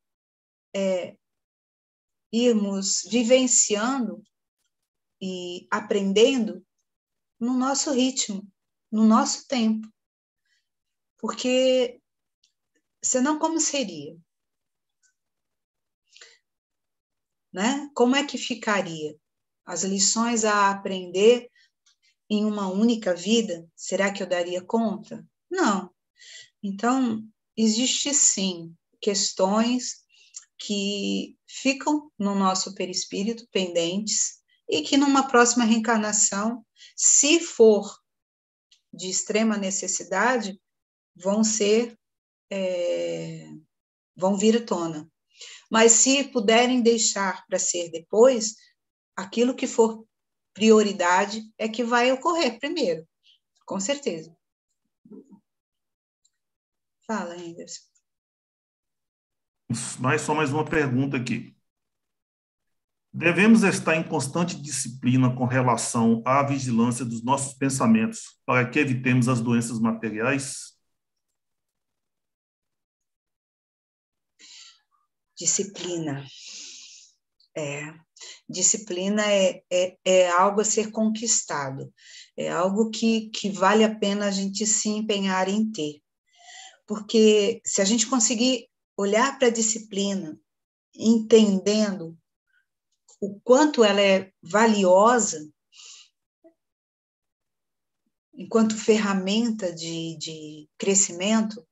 irmos vivenciando e aprendendo no nosso ritmo, no nosso tempo. Porque senão como seria? Né? Como é que ficaria? As lições a aprender em uma única vida, será que eu daria conta? Não. Então, existe sim questões que ficam no nosso perispírito pendentes e que numa próxima reencarnação, se for de extrema necessidade, vão vir à tona. Mas se puderem deixar para ser depois, aquilo que for prioridade é que vai ocorrer primeiro, com certeza. Fala, Anderson. Só mais uma pergunta aqui. Devemos estar em constante disciplina com relação à vigilância dos nossos pensamentos para que evitemos as doenças materiais? Disciplina. Disciplina é algo a ser conquistado, é algo que vale a pena a gente se empenhar em ter. Porque se a gente conseguir olhar para a disciplina, entendendo o quanto ela é valiosa, enquanto ferramenta de crescimento,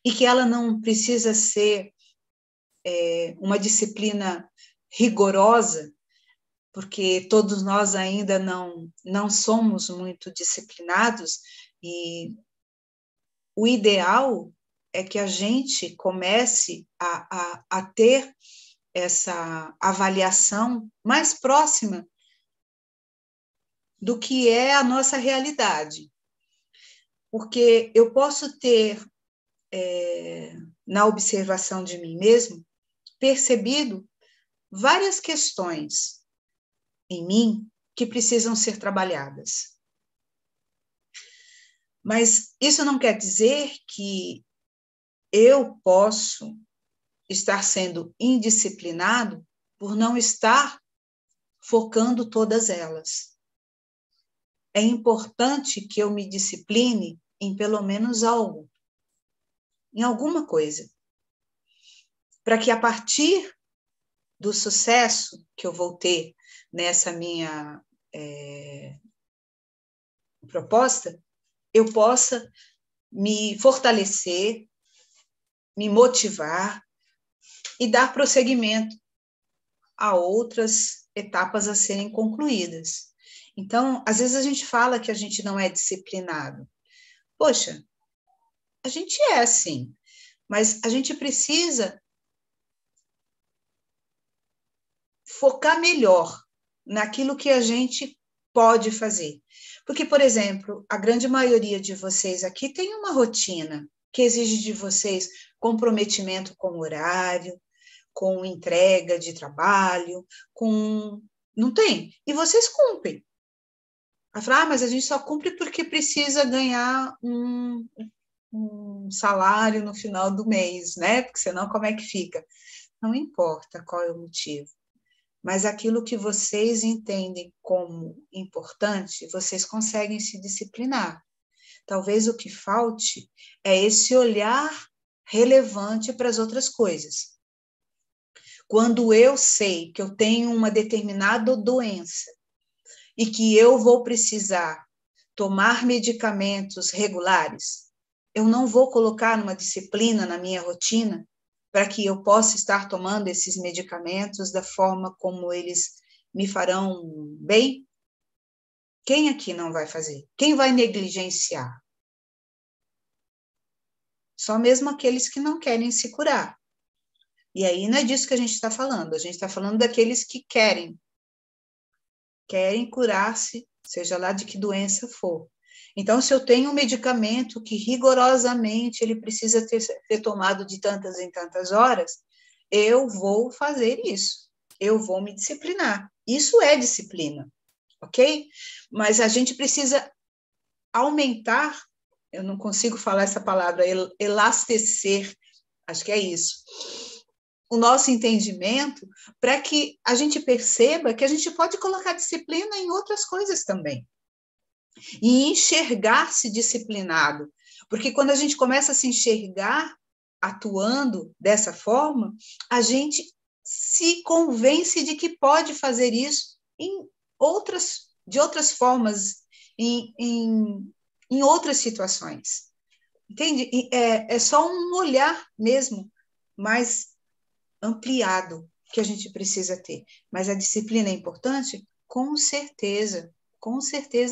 e que ela não precisa ser uma disciplina rigorosa, porque todos nós ainda não somos muito disciplinados, e o ideal é que a gente comece a ter essa avaliação mais próxima do que é a nossa realidade. Porque eu posso ter, na observação de mim mesmo, percebido várias questões em mim que precisam ser trabalhadas. Mas isso não quer dizer que eu posso estar sendo indisciplinado por não estar focando todas elas. É importante que eu me discipline em pelo menos algo, em alguma coisa, para que a partir do sucesso que eu vou ter nessa minha proposta, eu possa me fortalecer, me motivar e dar prosseguimento a outras etapas a serem concluídas. Então, às vezes a gente fala que a gente não é disciplinado. Poxa, a gente é sim, mas a gente precisa focar melhor naquilo que a gente pode fazer. Porque, por exemplo, a grande maioria de vocês aqui tem uma rotina que exige de vocês comprometimento com o horário, com entrega de trabalho, com... Não tem. E vocês cumprem. Mas a gente só cumpre porque precisa ganhar um salário no final do mês, né? Porque senão como é que fica? Não importa qual é o motivo. Mas aquilo que vocês entendem como importante, vocês conseguem se disciplinar. Talvez o que falte é esse olhar relevante para as outras coisas. Quando eu sei que eu tenho uma determinada doença e que eu vou precisar tomar medicamentos regulares, eu não vou colocar numa disciplina na minha rotina para que eu possa estar tomando esses medicamentos da forma como eles me farão bem? Quem aqui não vai fazer? Quem vai negligenciar? Só mesmo aqueles que não querem se curar. E aí não é disso que a gente está falando. A gente está falando daqueles que querem curar-se, seja lá de que doença for. Então, se eu tenho um medicamento que rigorosamente ele precisa ter tomado de tantas em tantas horas, eu vou fazer isso. Eu vou me disciplinar. Isso é disciplina, ok? Mas a gente precisa aumentar, eu não consigo falar essa palavra, elastecer, acho que é isso, o nosso entendimento para que a gente perceba que a gente pode colocar disciplina em outras coisas também. E enxergar-se disciplinado. Porque quando a gente começa a se enxergar atuando dessa forma, a gente se convence de que pode fazer isso de outras formas, em outras situações. Entende? É só um olhar mesmo mais ampliado que a gente precisa ter. Mas a disciplina é importante? Com certeza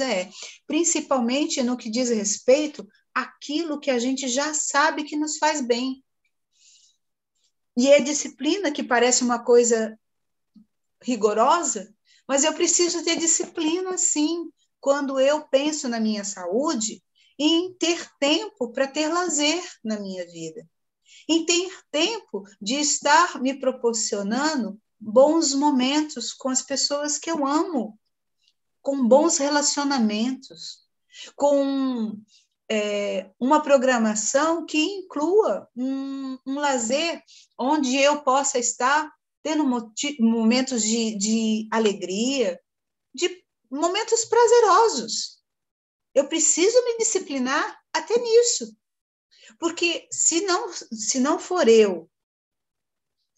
é. Principalmente no que diz respeito àquilo que a gente já sabe que nos faz bem. E é disciplina que parece uma coisa rigorosa, mas eu preciso ter disciplina, sim, quando eu penso na minha saúde e em ter tempo para ter lazer na minha vida. Em ter tempo de estar me proporcionando bons momentos com as pessoas que eu amo, com bons relacionamentos, com uma programação que inclua um lazer onde eu possa estar tendo momentos de alegria, de momentos prazerosos. Eu preciso me disciplinar até nisso, porque se não for eu,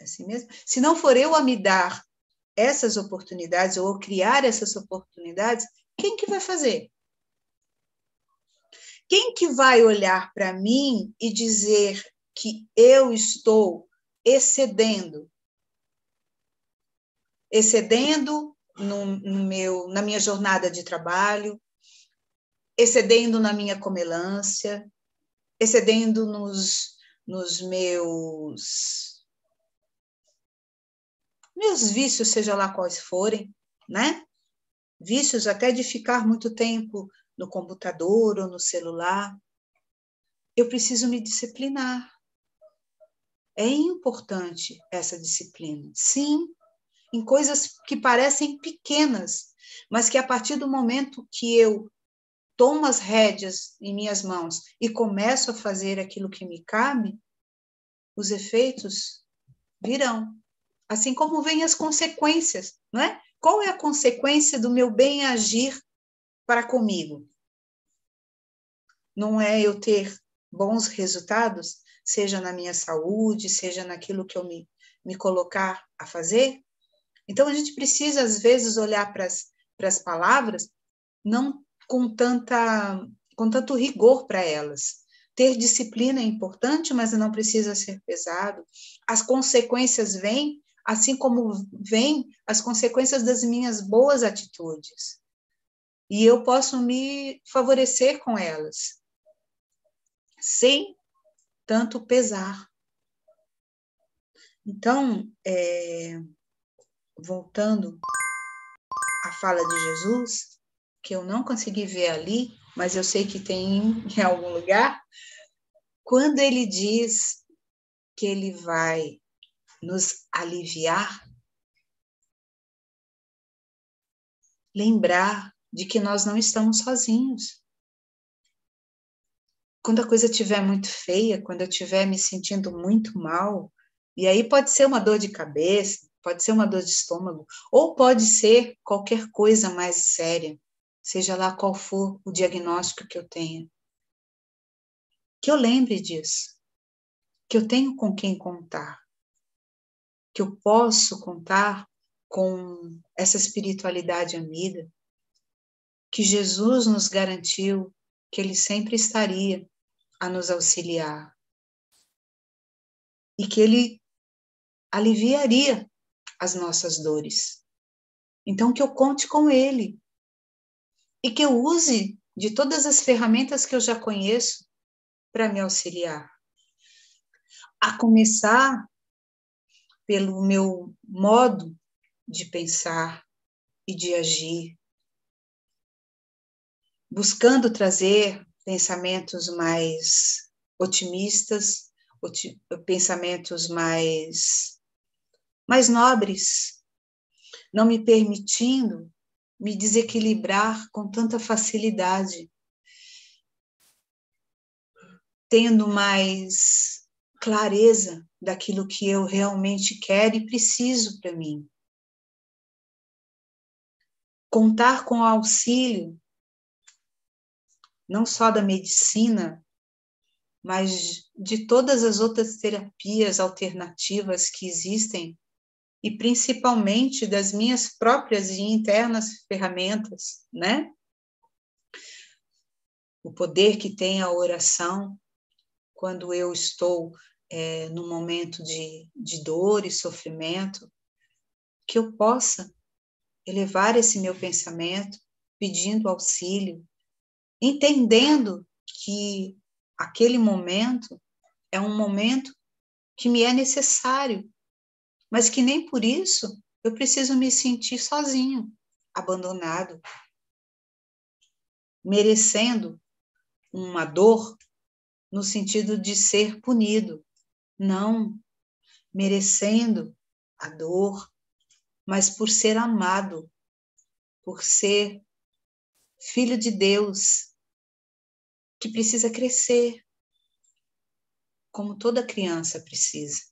assim mesmo, se não for eu a me dar essas oportunidades ou criar essas oportunidades, quem que vai fazer? Quem que vai olhar para mim e dizer que eu estou excedendo na minha jornada de trabalho, excedendo na minha comelância, excedendo nos meus vícios, seja lá quais forem, né? Vícios até de ficar muito tempo no computador ou no celular. Eu preciso me disciplinar. É importante essa disciplina. Sim, em coisas que parecem pequenas, mas que a partir do momento que eu tomo as rédeas em minhas mãos e começo a fazer aquilo que me cabe, os efeitos virão. Assim como vêm as consequências, não é? Qual é a consequência do meu bem agir para comigo? Não é eu ter bons resultados, seja na minha saúde, seja naquilo que eu me colocar a fazer? Então, a gente precisa, às vezes, olhar para as palavras não com tanto rigor para elas. Ter disciplina é importante, mas não precisa ser pesado. As consequências vêm, assim como vêm as consequências das minhas boas atitudes. E eu posso me favorecer com elas, sem tanto pesar. Então, voltando à fala de Jesus, que eu não consegui ver ali, mas eu sei que tem em algum lugar, quando ele diz que ele vai nos aliviar, lembrar de que nós não estamos sozinhos. Quando a coisa estiver muito feia, quando eu estiver me sentindo muito mal, e aí pode ser uma dor de cabeça, pode ser uma dor de estômago, ou pode ser qualquer coisa mais séria, seja lá qual for o diagnóstico que eu tenha. Que eu lembre disso, que eu tenho com quem contar, que eu posso contar com essa espiritualidade amiga, que Jesus nos garantiu que ele sempre estaria a nos auxiliar e que ele aliviaria as nossas dores. Então, que eu conte com ele e que eu use de todas as ferramentas que eu já conheço para me auxiliar. A começar pelo meu modo de pensar e de agir, buscando trazer pensamentos mais otimistas, pensamentos mais nobres, não me permitindo me desequilibrar com tanta facilidade, tendo mais clareza daquilo que eu realmente quero e preciso para mim. Contar com o auxílio, não só da medicina, mas de todas as outras terapias alternativas que existem, e principalmente das minhas próprias e internas ferramentas, né? O poder que tem a oração, quando eu estou num momento de dor e sofrimento, que eu possa elevar esse meu pensamento, pedindo auxílio, entendendo que aquele momento é um momento que me é necessário, mas que nem por isso eu preciso me sentir sozinho, abandonado, merecendo uma dor no sentido de ser punido. Não, merecendo a dor, mas por ser amado, por ser filho de Deus, que precisa crescer, como toda criança precisa.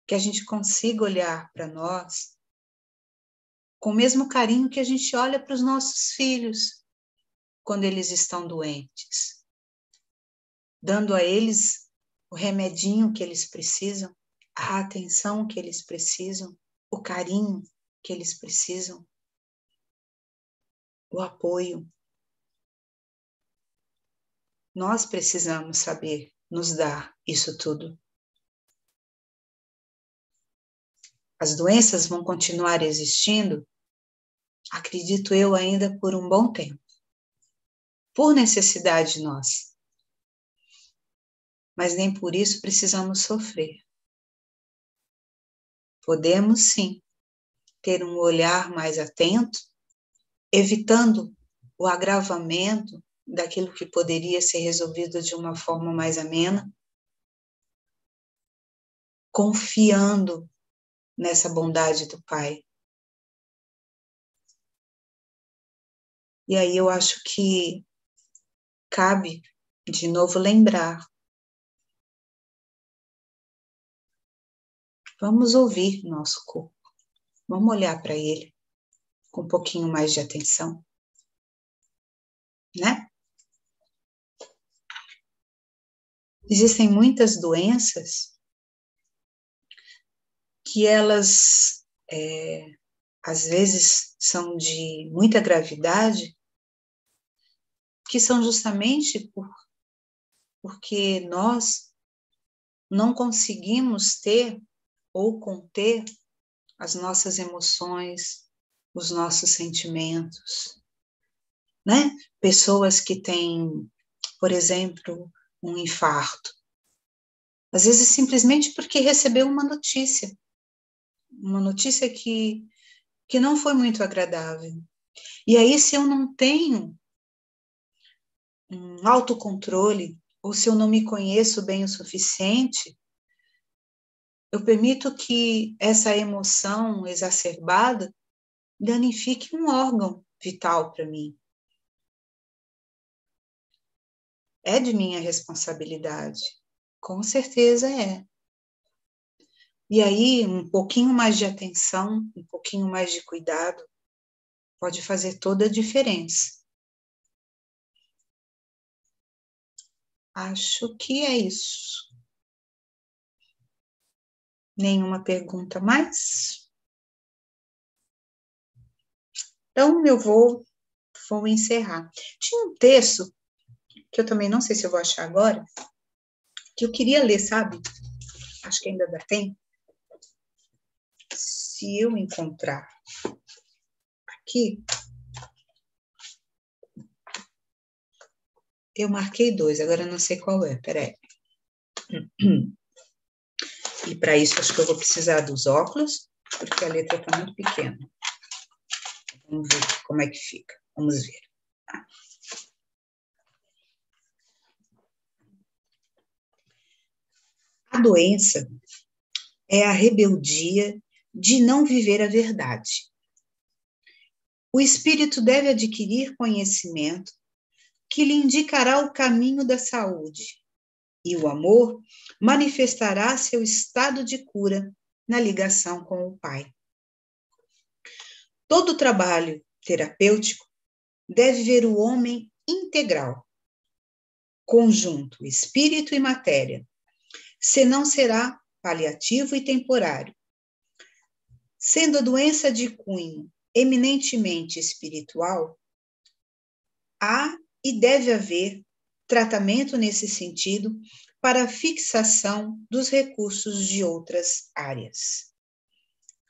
Que a gente consiga olhar para nós com o mesmo carinho que a gente olha para os nossos filhos quando eles estão doentes, dando a eles o remedinho que eles precisam, a atenção que eles precisam, o carinho que eles precisam, o apoio. Nós precisamos saber nos dar isso tudo. As doenças vão continuar existindo, acredito eu, ainda por um bom tempo, por necessidade nossa. Mas nem por isso precisamos sofrer. Podemos, sim, ter um olhar mais atento, evitando o agravamento daquilo que poderia ser resolvido de uma forma mais amena, confiando nessa bondade do Pai. E aí eu acho que cabe, de novo, lembrar. Vamos ouvir nosso corpo. Vamos olhar para ele com um pouquinho mais de atenção, né? Existem muitas doenças que elas, às vezes, são de muita gravidade, que são justamente porque nós não conseguimos ter ou conter as nossas emoções, os nossos sentimentos, né? Pessoas que têm, por exemplo, um infarto, às vezes simplesmente porque recebeu uma notícia uma notícia que não foi muito agradável. E aí, se eu não tenho um autocontrole, ou se eu não me conheço bem o suficiente, eu permito que essa emoção exacerbada danifique um órgão vital para mim. É de minha responsabilidade. Com certeza é. E aí, um pouquinho mais de atenção, um pouquinho mais de cuidado, pode fazer toda a diferença. Acho que é isso. Nenhuma pergunta mais? Então, eu vou encerrar. Tinha um texto, que eu também não sei se eu vou achar agora, que eu queria ler, sabe? Acho que ainda dá tempo. Se eu encontrar aqui, eu marquei 2, agora eu não sei qual é, peraí. E para isso, acho que eu vou precisar dos óculos, porque a letra está muito pequena. Vamos ver como é que fica. Vamos ver. A doença é a rebeldia de não viver a verdade. O espírito deve adquirir conhecimento que lhe indicará o caminho da saúde, e o amor manifestará seu estado de cura na ligação com o Pai. Todo trabalho terapêutico deve ver o homem integral, conjunto espírito e matéria, senão será paliativo e temporário. Sendo a doença de cunho eminentemente espiritual, há e deve haver tratamento nesse sentido para a fixação dos recursos de outras áreas.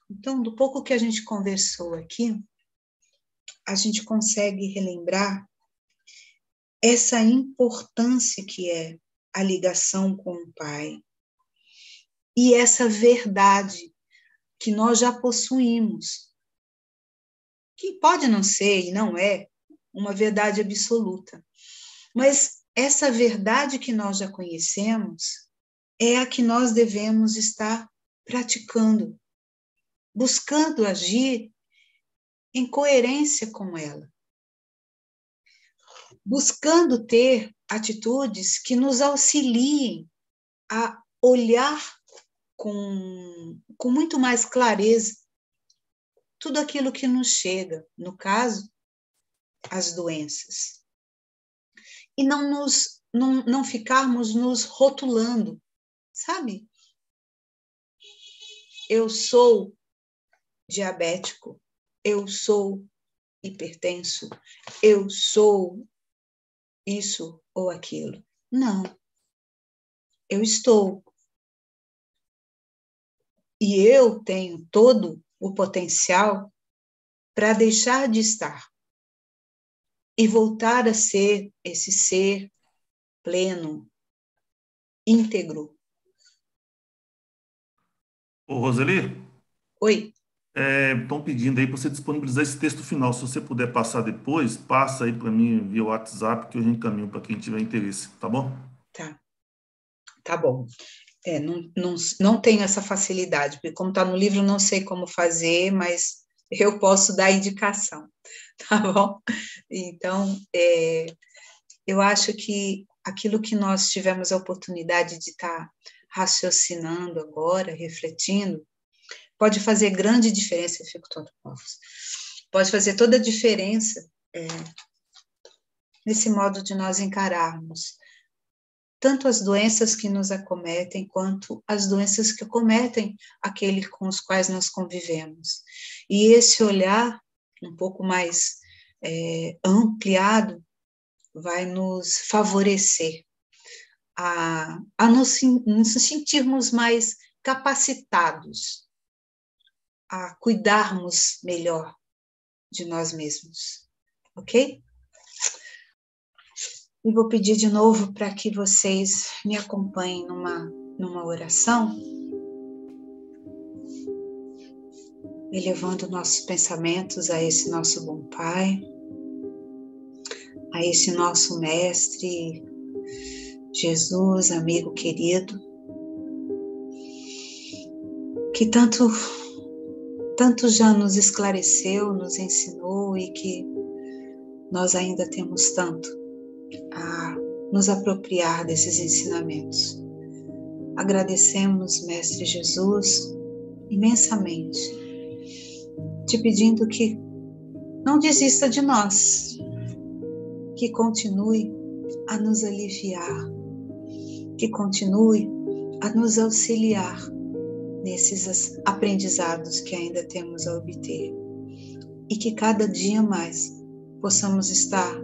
Então, do pouco que a gente conversou aqui, a gente consegue relembrar essa importância que é a ligação com o Pai e essa verdade que nós já possuímos, que pode não ser e não é uma verdade absoluta, mas essa verdade que nós já conhecemos é a que nós devemos estar praticando, buscando agir em coerência com ela, buscando ter atitudes que nos auxiliem a olhar com muito mais clareza tudo aquilo que nos chega, no caso, as doenças. E não ficarmos nos rotulando, sabe? Eu sou diabético, eu sou hipertenso, eu sou isso ou aquilo. Não. Eu estou. E eu tenho todo o potencial para deixar de estar e voltar a ser esse ser pleno, íntegro. Ô, Roseli, Oi. estão pedindo aí para você disponibilizar esse texto final. Se você puder passar depois, passa aí para mim via WhatsApp, que eu reencaminho para quem tiver interesse, tá bom? Tá bom. Não tenho essa facilidade, porque como está no livro, não sei como fazer, mas eu posso dar indicação, tá bom? Então, eu acho que aquilo que nós tivemos a oportunidade de estar raciocinando agora, refletindo, pode fazer grande diferença, eu fico todo povos, pode fazer toda a diferença nesse modo de nós encararmos tanto as doenças que nos acometem, quanto as doenças que acometem aqueles com os quais nós convivemos. E esse olhar um pouco mais ampliado vai nos favorecer a nos sentirmos mais capacitados a cuidarmos melhor de nós mesmos, ok? E vou pedir de novo para que vocês me acompanhem numa oração. elevando nossos pensamentos a esse nosso bom Pai, a esse nosso Mestre, Jesus, amigo querido, que tanto já nos esclareceu, nos ensinou e que nós ainda temos tanto a nos apropriar desses ensinamentos. Agradecemos, Mestre Jesus, imensamente, te pedindo que não desista de nós, que continue a nos aliviar, que continue a nos auxiliar nesses aprendizados que ainda temos a obter e que cada dia mais possamos estar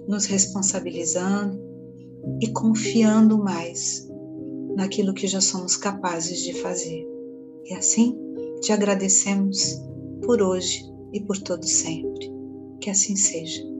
nos responsabilizando e confiando mais naquilo que já somos capazes de fazer. E assim te agradecemos por hoje e por todo sempre. Que assim seja.